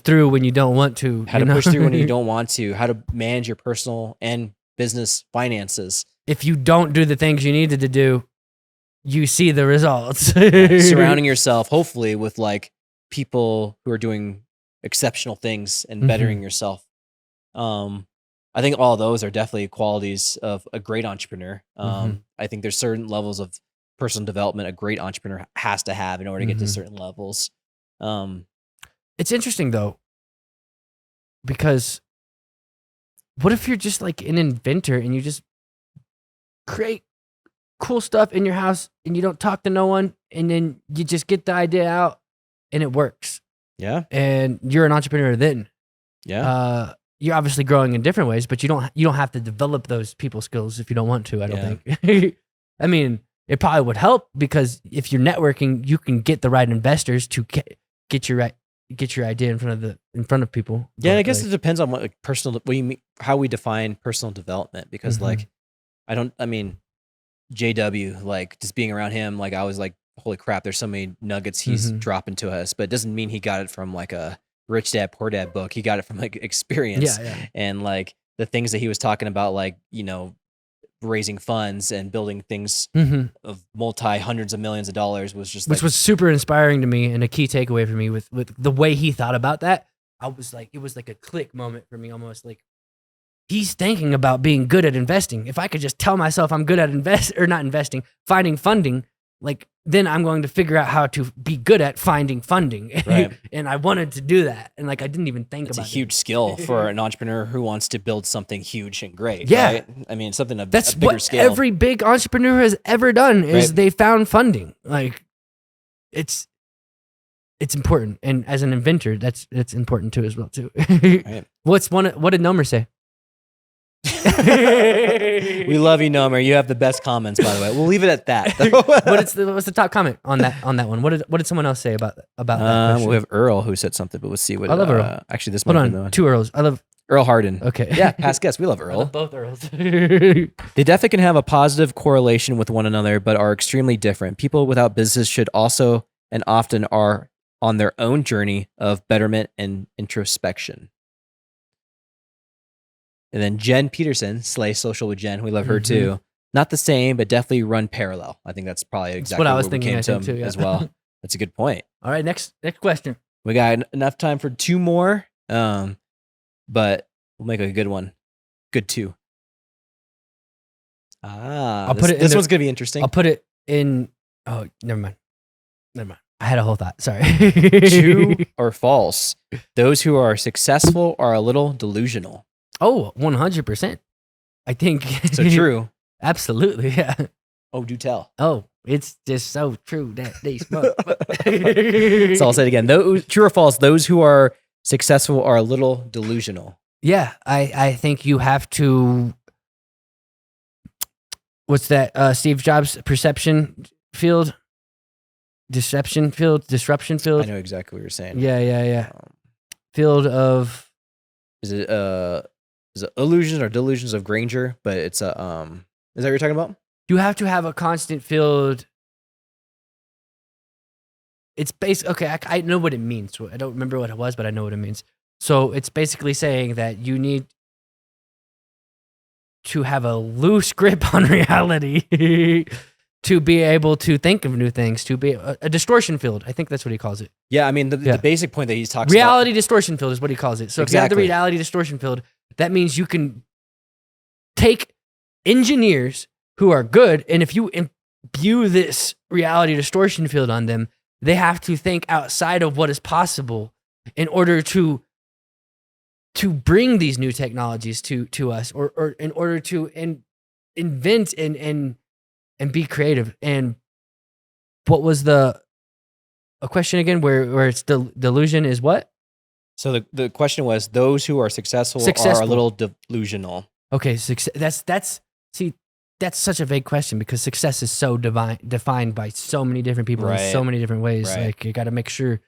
[SPEAKER 1] through when you don't want to,
[SPEAKER 3] how to push through when you don't want to, how to manage your personal and business finances.
[SPEAKER 1] If you don't do the things you needed to do, you see the results.
[SPEAKER 3] Surrounding yourself, hopefully, with like people who are doing exceptional things and bettering yourself. I think all those are definitely qualities of a great entrepreneur. I think there's certain levels of personal development a great entrepreneur has to have in order to get to certain levels.
[SPEAKER 1] It's interesting though, because what if you're just like an inventor and you just create cool stuff in your house and you don't talk to no one, and then you just get the idea out and it works?
[SPEAKER 3] Yeah.
[SPEAKER 1] And you're an entrepreneur then.
[SPEAKER 3] Yeah.
[SPEAKER 1] You're obviously growing in different ways, but you don't have to develop those people skills if you don't want to, I don't think. I mean, it probably would help because if you're networking, you can get the right investors to get your idea in front of people.
[SPEAKER 3] Yeah,
[SPEAKER 1] but
[SPEAKER 3] I guess it depends on what how we define personal development, because like JW, like just being around him, like I was like, holy crap, there's so many nuggets he's dropping to us, but it doesn't mean he got it from like a Rich Dad Poor Dad book. He got it from like experience. And like the things that he was talking about, like, you know, raising funds and building things of hundreds of millions of dollars was just
[SPEAKER 1] which was super inspiring to me, and a key takeaway for me with the way he thought about that. I was like, it was like a click moment for me, almost like he's thinking about being good at investing. If I could just tell myself I'm good at finding funding, like then I'm going to figure out how to be good at finding funding.
[SPEAKER 3] Right.
[SPEAKER 1] And I wanted to do that. And like, I didn't even think about it.
[SPEAKER 3] It's a huge skill for an entrepreneur who wants to build something huge and great.
[SPEAKER 1] Yeah.
[SPEAKER 3] Right? I mean, something
[SPEAKER 1] That's
[SPEAKER 3] a bigger
[SPEAKER 1] what
[SPEAKER 3] scale.
[SPEAKER 1] every big entrepreneur has ever done is they found funding. Like it's important. And as an inventor, that's important too as well too.
[SPEAKER 3] Right.
[SPEAKER 1] What did Nomer say?
[SPEAKER 3] We love you, Nomer. You have the best comments, by the way. We'll leave it at that.
[SPEAKER 1] What's the top comment on that one? What did someone else say about that question?
[SPEAKER 3] We have Earl who said something, but we'll see what.
[SPEAKER 1] I love Earl.
[SPEAKER 3] Actually, this
[SPEAKER 1] Hold
[SPEAKER 3] might
[SPEAKER 1] on,
[SPEAKER 3] be the one.
[SPEAKER 1] two Earls. I love
[SPEAKER 3] Earl Harden.
[SPEAKER 1] Okay,
[SPEAKER 3] Yeah, past guest. We love
[SPEAKER 1] I
[SPEAKER 3] Earl.
[SPEAKER 1] love both Earls.
[SPEAKER 3] They definitely can have a positive correlation with one another, but are extremely different. People without business should also and often are on their own journey of betterment and introspection. And then Jen Peterson, Slay Social with Jen. We love her too. Not the same, but definitely run parallel. I think that's probably exactly
[SPEAKER 1] what I was
[SPEAKER 3] we
[SPEAKER 1] thinking,
[SPEAKER 3] came
[SPEAKER 1] I
[SPEAKER 3] to
[SPEAKER 1] think, too, yeah.
[SPEAKER 3] as well. That's a good point.
[SPEAKER 1] All right, next question.
[SPEAKER 3] We got enough time for two more, but we'll make a good one. Good two. This one's going to be interesting.
[SPEAKER 1] I'll put it in. Oh, never mind. I had a whole thought. Sorry.
[SPEAKER 3] True or false? Those who are successful are a little delusional.
[SPEAKER 1] Oh, 100%. I think.
[SPEAKER 3] So true.
[SPEAKER 1] Absolutely, yeah.
[SPEAKER 3] Oh, do tell.
[SPEAKER 1] Oh, it's just so true that they smoke.
[SPEAKER 3] So I'll say it again. True or false? Those who are successful are a little delusional.
[SPEAKER 1] Yeah, I think you have to. What's that? Steve Jobs perception field, deception field, disruption field.
[SPEAKER 3] I know exactly what you're saying.
[SPEAKER 1] Yeah. Field of.
[SPEAKER 3] Is it is it illusions or delusions of Granger, but it's a is that what you're talking about?
[SPEAKER 1] You have to have a constant field. It's okay, I know what it means. So I don't remember what it was, but I know what it means. So it's basically saying that you need to have a loose grip on reality to be able to think of new things, to be a distortion field. I think that's what he calls it.
[SPEAKER 3] Yeah, I mean, the basic point that he's talking
[SPEAKER 1] reality distortion field is what he calls it. So if you have the
[SPEAKER 3] Exactly.
[SPEAKER 1] reality distortion field, that means you can take engineers who are good, and if you imbue this reality distortion field on them, they have to think outside of what is possible in order to bring these new technologies to us, or in order to invent and be creative. And what was a question again? Where it's delusion is what?
[SPEAKER 3] So the question was, those who are successful are a little delusional.
[SPEAKER 1] Okay, that's such a vague question because success is so defined by so many different people in
[SPEAKER 3] Right.
[SPEAKER 1] so many different ways.
[SPEAKER 3] Right.
[SPEAKER 1] Like you got to make sure.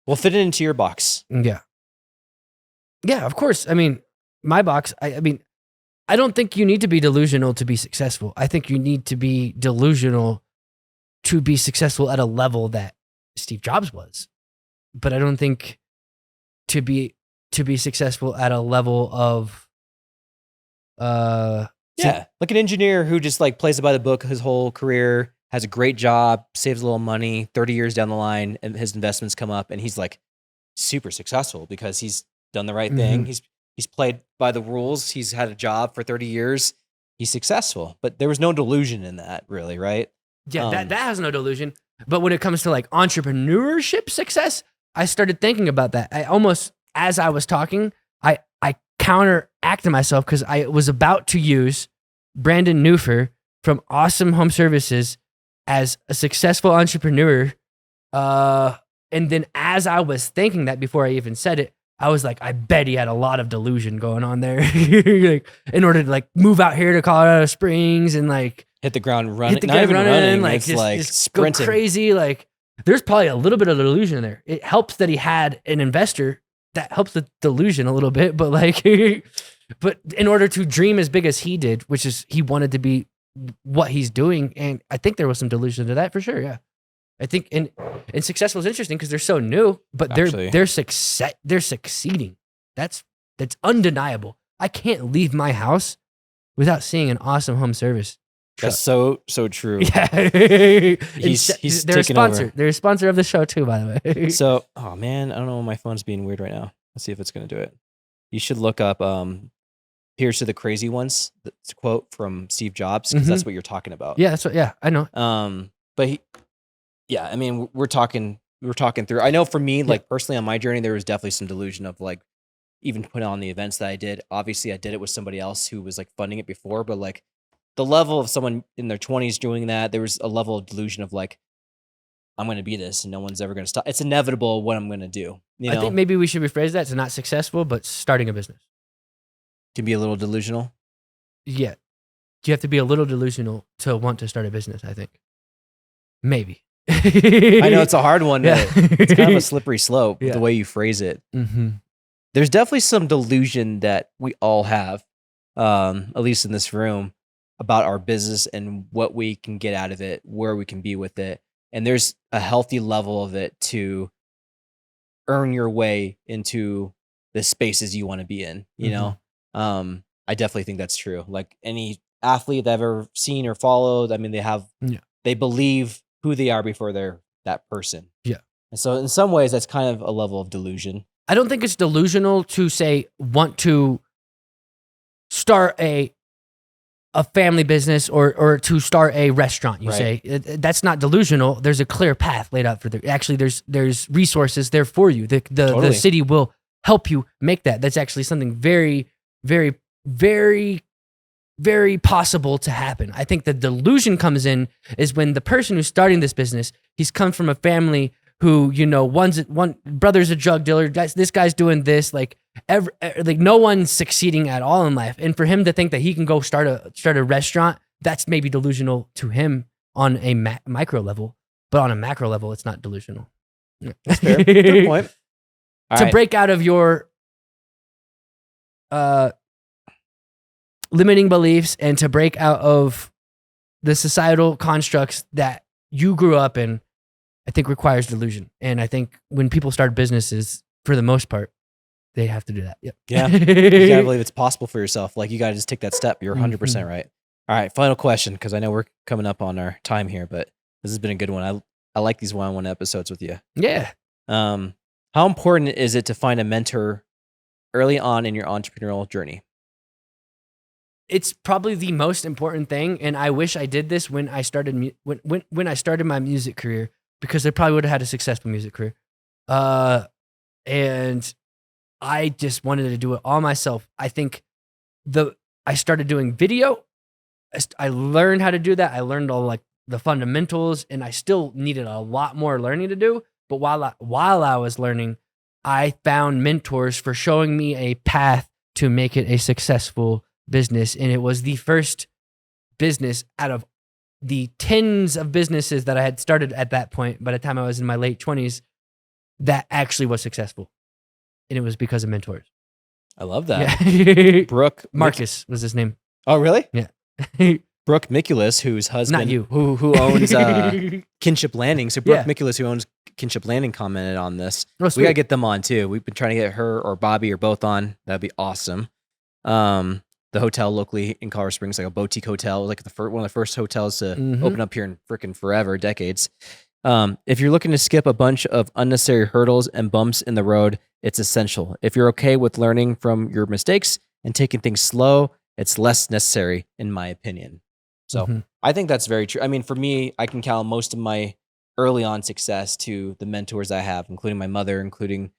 [SPEAKER 3] Well, fit it into your box.
[SPEAKER 1] Yeah, of course. I mean, my box. I mean, I don't think you need to be delusional to be successful. I think you need to be delusional to be successful at a level that Steve Jobs was. But I don't think to be successful at a level of
[SPEAKER 3] Yeah, like an engineer who just like plays it by the book his whole career, has a great job, saves a little money, 30 years down the line, and his investments come up, and he's like super successful because he's done the right thing. He's played by the rules. He's had a job for 30 years. He's successful, but there was no delusion in that, really, right?
[SPEAKER 1] Yeah, that has no delusion. But when it comes to like entrepreneurship success, I started thinking about that. I almost, as I was talking, I counteracted myself because I was about to use Brandon Newfer from Awesome Home Services as a successful entrepreneur. And then as I was thinking that before I even said it, I was like, I bet he had a lot of delusion going on there. Like, in order to like move out here to Colorado Springs and like
[SPEAKER 3] Hit the ground running.
[SPEAKER 1] hit the
[SPEAKER 3] Not
[SPEAKER 1] ground
[SPEAKER 3] even
[SPEAKER 1] running, like
[SPEAKER 3] it's
[SPEAKER 1] just,
[SPEAKER 3] like
[SPEAKER 1] just
[SPEAKER 3] sprinting.
[SPEAKER 1] go crazy. Like there's probably a little bit of delusion there. It helps that he had an investor that helps the delusion a little bit, but like, but in order to dream as big as he did, which is he wanted to be what he's doing, and I think there was some delusion to that for sure. Yeah, I think and successful is interesting because they're so new, but
[SPEAKER 3] Actually.
[SPEAKER 1] they're succeeding. That's undeniable. I can't leave my house without seeing an Awesome Home Service.
[SPEAKER 3] That's so true.
[SPEAKER 1] Yeah,
[SPEAKER 3] He's
[SPEAKER 1] they're a
[SPEAKER 3] taking
[SPEAKER 1] sponsor.
[SPEAKER 3] over.
[SPEAKER 1] They're a sponsor of the show too, by the way.
[SPEAKER 3] So, oh man, I don't know. My phone's being weird right now. Let's see if it's gonna do it. You should look up "Here's to the Crazy Ones." That's a quote from Steve Jobs because that's what you're talking about.
[SPEAKER 1] Yeah, that's what. Yeah, I know.
[SPEAKER 3] But I mean, we're talking through. I know for me, like personally on my journey, there was definitely some delusion of like even putting on the events that I did. Obviously, I did it with somebody else who was like funding it before, but like the level of someone in their 20s doing that, there was a level of delusion of like, I'm going to be this and no one's ever going to stop. It's inevitable what I'm going to do. You know,
[SPEAKER 1] I think maybe we should rephrase that to not successful, but starting a business.
[SPEAKER 3] can be a little delusional.
[SPEAKER 1] Yeah, you have to be a little delusional to want to start a business. I think maybe.
[SPEAKER 3] I know it's a hard one.
[SPEAKER 1] Yeah.
[SPEAKER 3] It's kind of a slippery slope
[SPEAKER 1] Yeah.
[SPEAKER 3] the way you phrase it.
[SPEAKER 1] Mm-hmm.
[SPEAKER 3] There's definitely some delusion that we all have, at least in this room, about our business and what we can get out of it, where we can be with it. And there's a healthy level of it to earn your way into the spaces you want to be in, you know? I definitely think that's true. Like any athlete that I've ever seen or followed, I mean, they believe who they are before they're that person.
[SPEAKER 1] Yeah.
[SPEAKER 3] And so in some ways, that's kind of a level of delusion.
[SPEAKER 1] I don't think it's delusional to say want to start a family business or to start a restaurant. You
[SPEAKER 3] Right.
[SPEAKER 1] say that's not delusional. There's a clear path laid out for there. Actually, there's resources there for you. The
[SPEAKER 3] Totally.
[SPEAKER 1] city will help you make that. That's actually something very, very, very, very possible to happen. I think the delusion comes in is when the person who's starting this business, he's come from a family who, you know, one brother's a drug dealer. This guy's doing this. Like no one's succeeding at all in life. And for him to think that he can go start a restaurant, that's maybe delusional to him on a micro level, but on a macro level, it's not delusional.
[SPEAKER 3] That's fair. Good point. All
[SPEAKER 1] To
[SPEAKER 3] right.
[SPEAKER 1] break out of your limiting beliefs and to break out of the societal constructs that you grew up in, I think requires delusion. And I think when people start businesses, for the most part, they have to do that. Yep.
[SPEAKER 3] Yeah. You gotta believe it's possible for yourself. Like you gotta just take that step. You're 100% right. All right, final question, because I know we're coming up on our time here, but this has been a good one. I like these one-on-one episodes with you.
[SPEAKER 1] Yeah.
[SPEAKER 3] How important is it to find a mentor early on in your entrepreneurial journey?
[SPEAKER 1] It's probably the most important thing, and I wish I did this when I started when I started my music career, because I probably would have had a successful music career. And I just wanted to do it all myself. I think I started doing video. I learned how to do that. I learned all like the fundamentals, and I still needed a lot more learning to do. But while I was learning, I found mentors for showing me a path to make it a successful business. And it was the first business out of the tens of businesses that I had started at that point, by the time I was in my late 20s, that actually was successful. And it was because of mentors.
[SPEAKER 3] I love that.
[SPEAKER 1] Yeah.
[SPEAKER 3] Brooke
[SPEAKER 1] Marcus was his name.
[SPEAKER 3] Oh, really?
[SPEAKER 1] Yeah.
[SPEAKER 3] Brooke Mikulus, whose husband,
[SPEAKER 1] Not you.
[SPEAKER 3] who owns Kinship Landing. So Brooke
[SPEAKER 1] Yeah.
[SPEAKER 3] Mikulus, who owns Kinship Landing, commented on this.
[SPEAKER 1] Oh,
[SPEAKER 3] We
[SPEAKER 1] sweet.
[SPEAKER 3] gotta get them on too. We've been trying to get her or Bobby or both on. That'd be awesome. The hotel locally in Colorado Springs, like a boutique hotel, like one of the first hotels to open up here in freaking forever, decades. If you're looking to skip a bunch of unnecessary hurdles and bumps in the road, it's essential. If you're okay with learning from your mistakes and taking things slow, it's less necessary, in my opinion. So I think that's very true. I mean, for me, I can count most of my early on success to the mentors I have, including my mother, including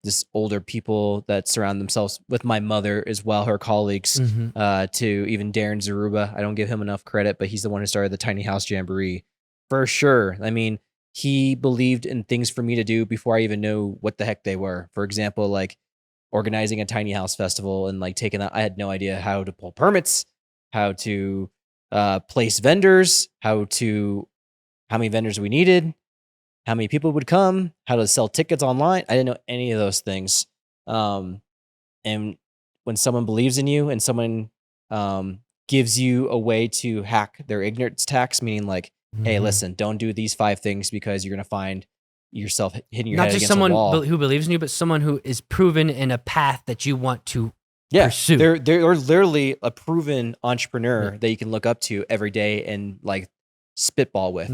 [SPEAKER 3] just older people that surround themselves with my mother as well, her colleagues, to even Darren Zaruba. I don't give him enough credit, but he's the one who started the Tiny House Jamboree for sure. I mean, he believed in things for me to do before I even knew what the heck they were. For example, like organizing a tiny house festival and like taking that. I had no idea how to pull permits, how to place vendors, how many vendors we needed, how many people would come, how to sell tickets online. I didn't know any of those things. And when someone believes in you and someone gives you a way to hack their ignorance tax, meaning like, hey, listen, don't do these 5 things because you're going to find yourself hitting your
[SPEAKER 1] Not
[SPEAKER 3] head
[SPEAKER 1] just
[SPEAKER 3] against
[SPEAKER 1] someone
[SPEAKER 3] a wall.
[SPEAKER 1] who believes in you, but someone who is proven in a path that you want to pursue.
[SPEAKER 3] They're literally a proven entrepreneur that you can look up to every day and like spitball with.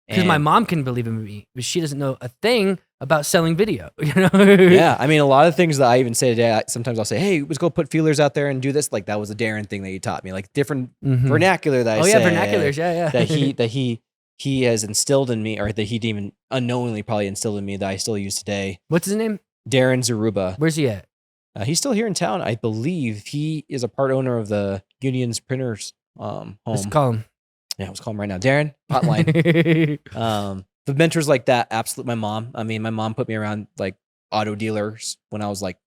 [SPEAKER 1] Because my mom can believe in me, but she doesn't know a thing about selling video. You know?
[SPEAKER 3] Yeah, I mean, a lot of things that I even say today, sometimes I'll say, hey, let's go put feelers out there and do this. Like that was a Darren thing that he taught me, like different vernacular that I say.
[SPEAKER 1] Oh yeah, vernaculars. Yeah.
[SPEAKER 3] that he has instilled in me, or that he even unknowingly probably instilled in me, that I still use today.
[SPEAKER 1] What's his name?
[SPEAKER 3] Darren Zaruba.
[SPEAKER 1] Where's he at?
[SPEAKER 3] He's still here in town. I believe he is a part owner of the Union's Printers home.
[SPEAKER 1] Let's call him.
[SPEAKER 3] Yeah, let's call him right now. Darren, hotline. The mentors like that, absolutely. My mom. I mean, my mom put me around like auto dealers when I was like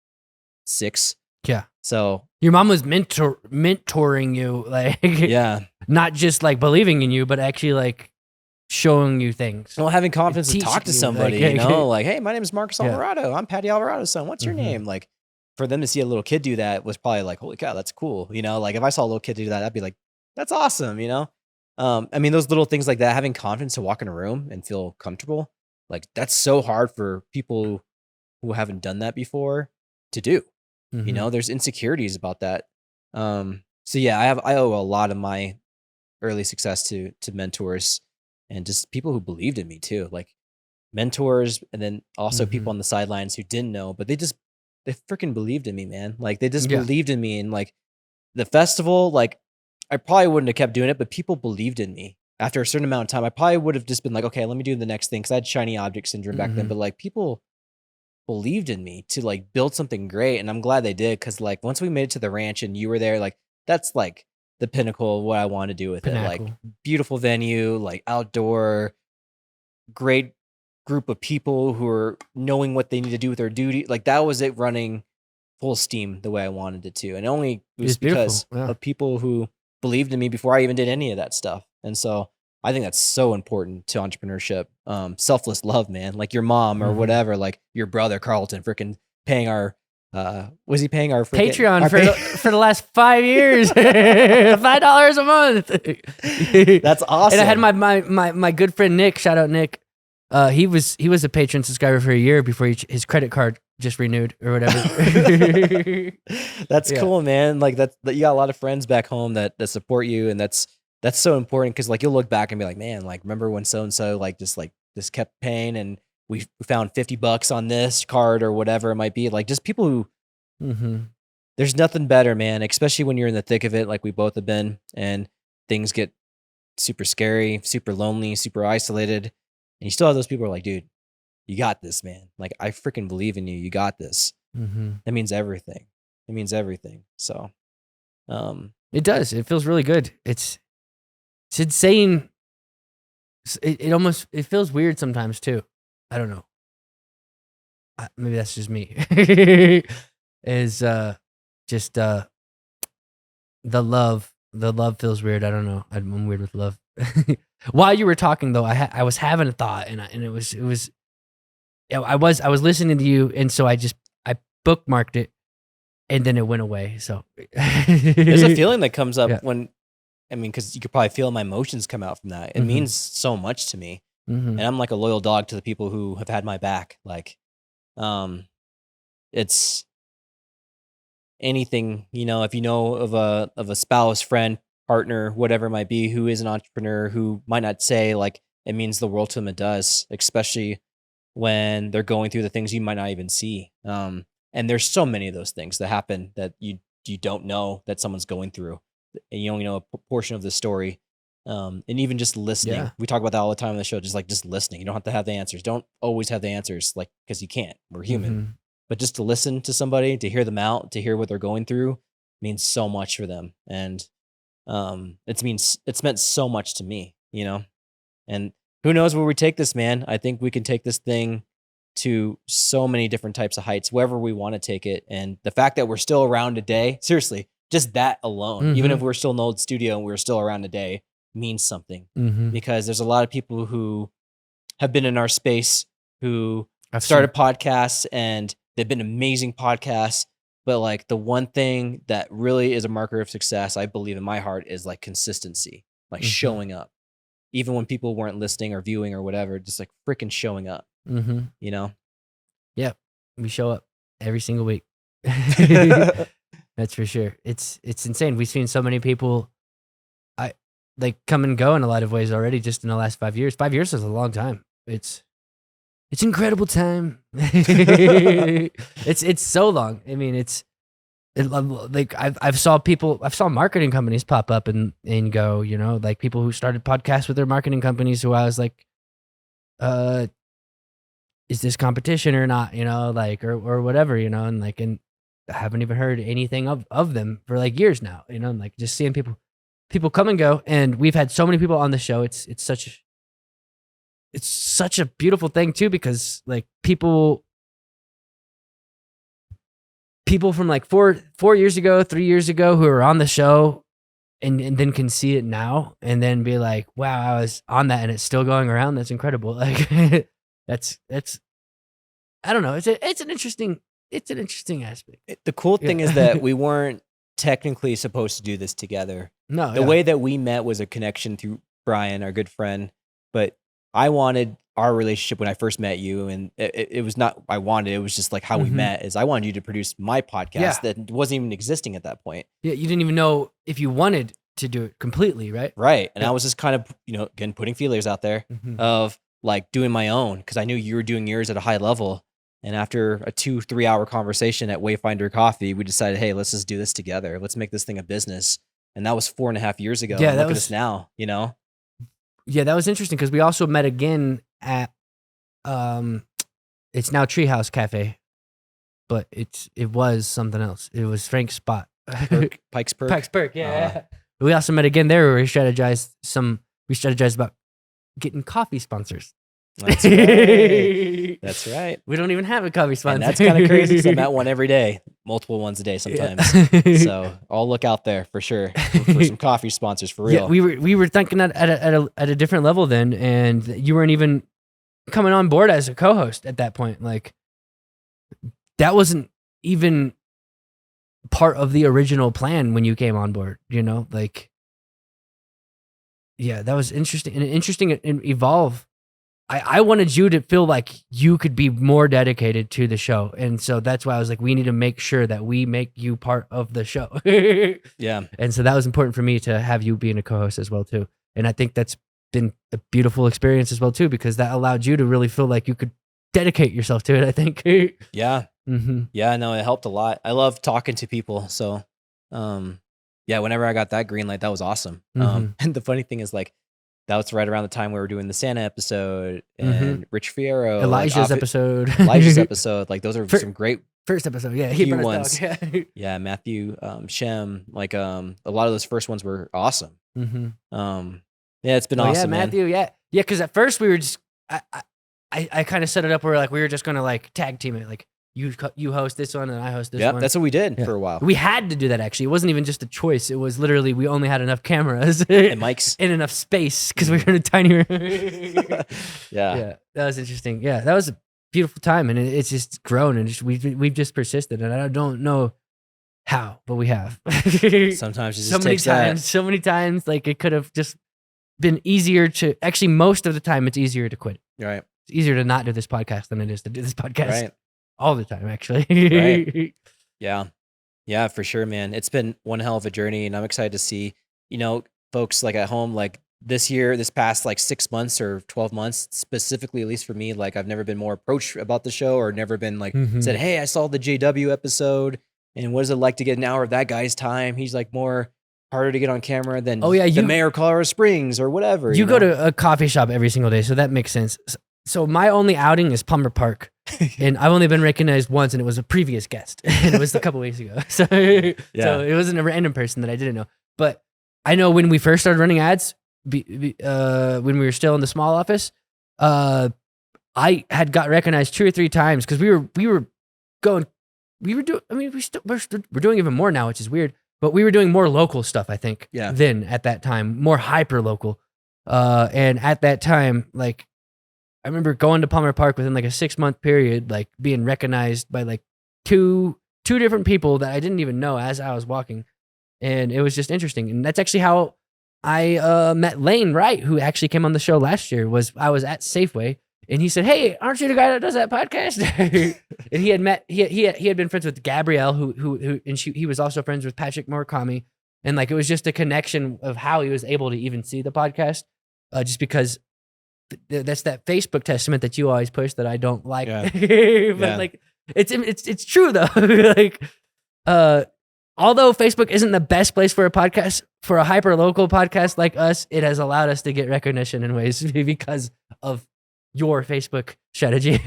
[SPEAKER 3] 6.
[SPEAKER 1] Yeah.
[SPEAKER 3] So
[SPEAKER 1] your mom was mentoring you, like
[SPEAKER 3] yeah,
[SPEAKER 1] not just like believing in you, but actually like showing you things.
[SPEAKER 3] well, having confidence to
[SPEAKER 1] Teaching
[SPEAKER 3] talk to
[SPEAKER 1] you,
[SPEAKER 3] somebody,
[SPEAKER 1] like,
[SPEAKER 3] you know, like, hey, my name is Marcus
[SPEAKER 1] Yeah.
[SPEAKER 3] Alvarado. I'm Patty Alvarado's son. What's your name? Like, for them to see a little kid do that was probably like, holy cow, that's cool. You know, like if I saw a little kid do that, I'd be like, that's awesome. You know. I mean, those little things like that, having confidence to walk in a room and feel comfortable, like that's so hard for people who haven't done that before to do. You know, there's insecurities about that. So yeah, I owe a lot of my early success to mentors and just people who believed in me too, like mentors, and then also people on the sidelines who didn't know, but they freaking believed in me, man. Like they just believed in me, and like the festival, like I probably wouldn't have kept doing it, but people believed in me. After a certain amount of time, I probably would have just been like, okay, let me do the next thing, because I had shiny object syndrome back then. But like people believed in me to like build something great, and I'm glad they did, because like once we made it to the ranch and you were there, like that's like the pinnacle of what I want to do with it. Like beautiful venue, like outdoor, great group of people who are knowing what they need to do with their duty. Like that was it running full steam the way I wanted it to, and only it was because of people who believed in me before I even did any of that stuff. And so I think that's so important to entrepreneurship. Selfless love, man. Like your mom or whatever, like your brother Carlton freaking paying our Was he paying our freaking,
[SPEAKER 1] Patreon
[SPEAKER 3] our
[SPEAKER 1] for the last 5 years, $5 a month.
[SPEAKER 3] That's awesome.
[SPEAKER 1] And I had my good friend Nick. Shout out Nick. He was a Patreon subscriber for a year before his credit card just renewed or whatever.
[SPEAKER 3] That's
[SPEAKER 1] Yeah.
[SPEAKER 3] cool, man. Like that you got a lot of friends back home that support you, and that's so important because like you'll look back and be like, man, like remember when so and so just kept paying and we found $50 on this card or whatever it might be. Like just people who there's nothing better, man, especially when you're in the thick of it, like we both have been, and things get super scary, super lonely, super isolated, and you still have those people who are like, dude, you got this, man. Like I freaking believe in you. You got this. That means everything. It means everything. So,
[SPEAKER 1] It does. It feels really good. It's insane. It feels weird sometimes too. I don't know. Maybe that's just me. Is just the love. The love feels weird. I don't know. I'm weird with love. While you were talking though, I was having a thought, and it was. I was listening to you, and so I bookmarked it, and then it went away. So
[SPEAKER 3] there's a feeling that comes up
[SPEAKER 1] Yeah.
[SPEAKER 3] when, I mean, because you could probably feel my emotions come out from that. It means so much to me, and I'm like a loyal dog to the people who have had my back. Like, it's anything, if you know of a spouse, friend, partner, whatever it might be, who is an entrepreneur, who might not say like it means the world to them. It does, especially when they're going through the things you might not even see. And there's so many of those things that happen that you don't know that someone's going through, and you only know a portion of the story. And even just listening,
[SPEAKER 1] Yeah.
[SPEAKER 3] we talk about that all the time on the show. Just listening. You don't have to have the answers. Don't always have the answers, like because you can't. We're human. But just to listen to somebody, to hear them out, to hear what they're going through, means so much for them. And it's meant so much to me, And who knows where we take this, man? I think we can take this thing to so many different types of heights, wherever we want to take it. And the fact that we're still around today, seriously, just that alone, even if we're still in an old studio and we're still around today, means something. Because there's a lot of people who have been in our space who started podcasts, and they've been amazing podcasts. But like the one thing that really is a marker of success, I believe in my heart, is like consistency, like showing up. Even when people weren't listening or viewing or whatever, just like freaking showing up,
[SPEAKER 1] Yeah, we show up every single week. That's for sure. It's insane. We've seen so many people, come and go in a lot of ways already, just in the last 5 years. 5 years is a long time. It's incredible time. It's so long. I mean, I've saw marketing companies pop up and go, like people who started podcasts with their marketing companies who I was like, is this competition or not, or whatever, and I haven't even heard anything of them for like years now, and like just seeing people come and go. And we've had so many people on the show. It's such a beautiful thing too, because like people from like 4 years ago, 3 years ago, who are on the show and then can see it now and then be like, wow, I was on that and it's still going around. That's incredible. Like that's I don't know. It's an interesting aspect.
[SPEAKER 3] The cool thing is that we weren't technically supposed to do this together.
[SPEAKER 1] No,
[SPEAKER 3] The way that we met was a connection through Brian, our good friend. But I wanted our relationship when I first met you, and it was not I wanted, it was just like how we met, is I wanted you to produce my podcast that wasn't even existing at that point.
[SPEAKER 1] Yeah, you didn't even know if you wanted to do it completely, right?
[SPEAKER 3] Right. And I was just kind of, again, putting feelers out there of like doing my own, because I knew you were doing yours at a high level. And after a 2-3 hour conversation at Wayfinder Coffee, we decided, hey, let's just do this together. Let's make this thing a business. And that was 4.5 years ago.
[SPEAKER 1] Yeah,
[SPEAKER 3] and
[SPEAKER 1] that
[SPEAKER 3] look at
[SPEAKER 1] was-
[SPEAKER 3] us now,
[SPEAKER 1] Yeah, that was interesting because we also met again at it's now Treehouse Cafe, but it was something else. It was Frank's spot.
[SPEAKER 3] Pike's Perk.
[SPEAKER 1] Pike's Perk, yeah. We also met again there where we strategized about getting coffee sponsors.
[SPEAKER 3] That's right. That's right.
[SPEAKER 1] We don't even have a coffee sponsor.
[SPEAKER 3] And that's kind of crazy, because I'm at one every day, multiple ones a day sometimes. So I'll look out there for sure for some coffee sponsors for real.
[SPEAKER 1] Yeah, we were thinking at a different level then, and you weren't even coming on board as a co-host at that point. Like that wasn't even part of the original plan when you came on board, like, yeah, that was interesting and evolve. I wanted you to feel like you could be more dedicated to the show. And so that's why I was like, we need to make sure that we make you part of the show.
[SPEAKER 3] Yeah.
[SPEAKER 1] And so that was important for me to have you being a co-host as well too. And I think that's been a beautiful experience as well too, because that allowed you to really feel like you could dedicate yourself to it, I think.
[SPEAKER 3] Yeah.
[SPEAKER 1] Mm-hmm.
[SPEAKER 3] Yeah, no, it helped a lot. I love talking to people. So, yeah, whenever I got that green light, that was awesome.
[SPEAKER 1] Mhm.
[SPEAKER 3] And the funny thing is, like, that was right around the time we were doing the Santa episode and Rich Fierro,
[SPEAKER 1] Elijah's episode.
[SPEAKER 3] Elijah's episode. Like, those are some great
[SPEAKER 1] First episode, yeah. He
[SPEAKER 3] few
[SPEAKER 1] brought
[SPEAKER 3] ones.
[SPEAKER 1] his dog. Yeah.
[SPEAKER 3] Yeah, Matthew, Shem, like a lot of those first ones were awesome.
[SPEAKER 1] Mm-hmm.
[SPEAKER 3] Yeah, it's been awesome, man.
[SPEAKER 1] Matthew, yeah. Yeah, because at first we were just, I kind of set it up where like we were just going to like tag team it. Like you host this one and I host this
[SPEAKER 3] Yeah,
[SPEAKER 1] one.
[SPEAKER 3] that's what we did
[SPEAKER 1] Yeah.
[SPEAKER 3] for a while.
[SPEAKER 1] We had to do that actually. It wasn't even just a choice. It was literally we only had enough cameras
[SPEAKER 3] And mics.
[SPEAKER 1] and enough space because we were in a tiny room.
[SPEAKER 3] Yeah.
[SPEAKER 1] Yeah, that was interesting. Yeah, that was a beautiful time, and it's just grown, and we've just persisted, and I don't know how, but we have.
[SPEAKER 3] Sometimes it just
[SPEAKER 1] so many
[SPEAKER 3] takes that.
[SPEAKER 1] times, so many times, like it could have just been easier to. Actually, most of the time, it's easier to quit.
[SPEAKER 3] Right.
[SPEAKER 1] It's easier to not do this podcast than it is to do this podcast.
[SPEAKER 3] Right.
[SPEAKER 1] All the time, actually.
[SPEAKER 3] Right. Yeah. Yeah, for sure, man. It's been one hell of a journey, and I'm excited to see, folks like at home, like this past like 6 months or 12 months, specifically, at least for me, like I've never been more approached about the show or never been like said, hey, I saw the JW episode, and what is it like to get an hour of that guy's time? He's like more harder to get on camera than the mayor of Colorado Springs or whatever.
[SPEAKER 1] You go to a coffee shop every single day, so that makes sense. So my only outing is Plumber Park, and I've only been recognized once, and it was a previous guest, and it was a couple weeks ago. So, so it wasn't a random person that I didn't know. But I know when we first started running ads, when we were still in the small office, I had got recognized 2 or 3 times because we're doing even more now, which is weird. But we were doing more local stuff, I think.
[SPEAKER 3] Yeah.
[SPEAKER 1] Then at that time, more hyper local, and at that time, like. I remember going to Palmer Park within like a 6-month period, like being recognized by like two different people that I didn't even know as I was walking. And it was just interesting. And that's actually how I met Lane Wright, who actually came on the show last year. I was at Safeway and he said, hey, aren't you the guy that does that podcast? And he had been friends with Gabrielle, who he was also friends with Patrick Murakami. And like, it was just a connection of how he was able to even see the podcast, just because that's that Facebook testament that you always push that I don't like.
[SPEAKER 3] Yeah.
[SPEAKER 1] But like it's true though. Like although Facebook isn't the best place for a podcast, for a hyper local podcast like us, it has allowed us to get recognition in ways because of your Facebook strategy.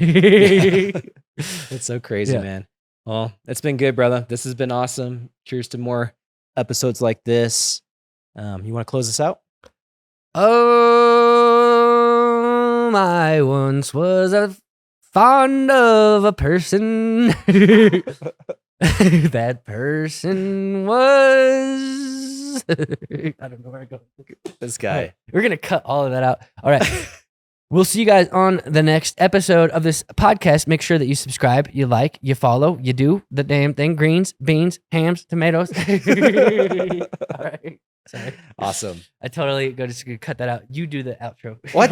[SPEAKER 3] It's so crazy, man. Well, it's been good, brother. This has been awesome. Cheers to more episodes like this. You want to close this out?
[SPEAKER 1] I once was fond of a person. That person was. I don't know where I go.
[SPEAKER 3] This guy.
[SPEAKER 1] Right. We're going to cut all of that out. All right. We'll see you guys on the next episode of this podcast. Make sure that you subscribe, you like, you follow, you do the damn thing. Greens, beans, hams, tomatoes. All right. Sorry.
[SPEAKER 3] Awesome.
[SPEAKER 1] I totally just cut that out. You do the outro.
[SPEAKER 3] What?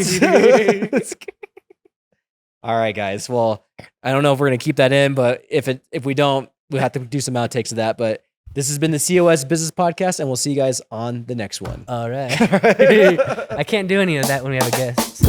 [SPEAKER 3] All right, guys. Well, I don't know if we're gonna keep that in, but if we don't, we'll have to do some outtakes of that. But this has been the COS Business Podcast, and we'll see you guys on the next one.
[SPEAKER 1] All right. I can't do any of that when we have a guest.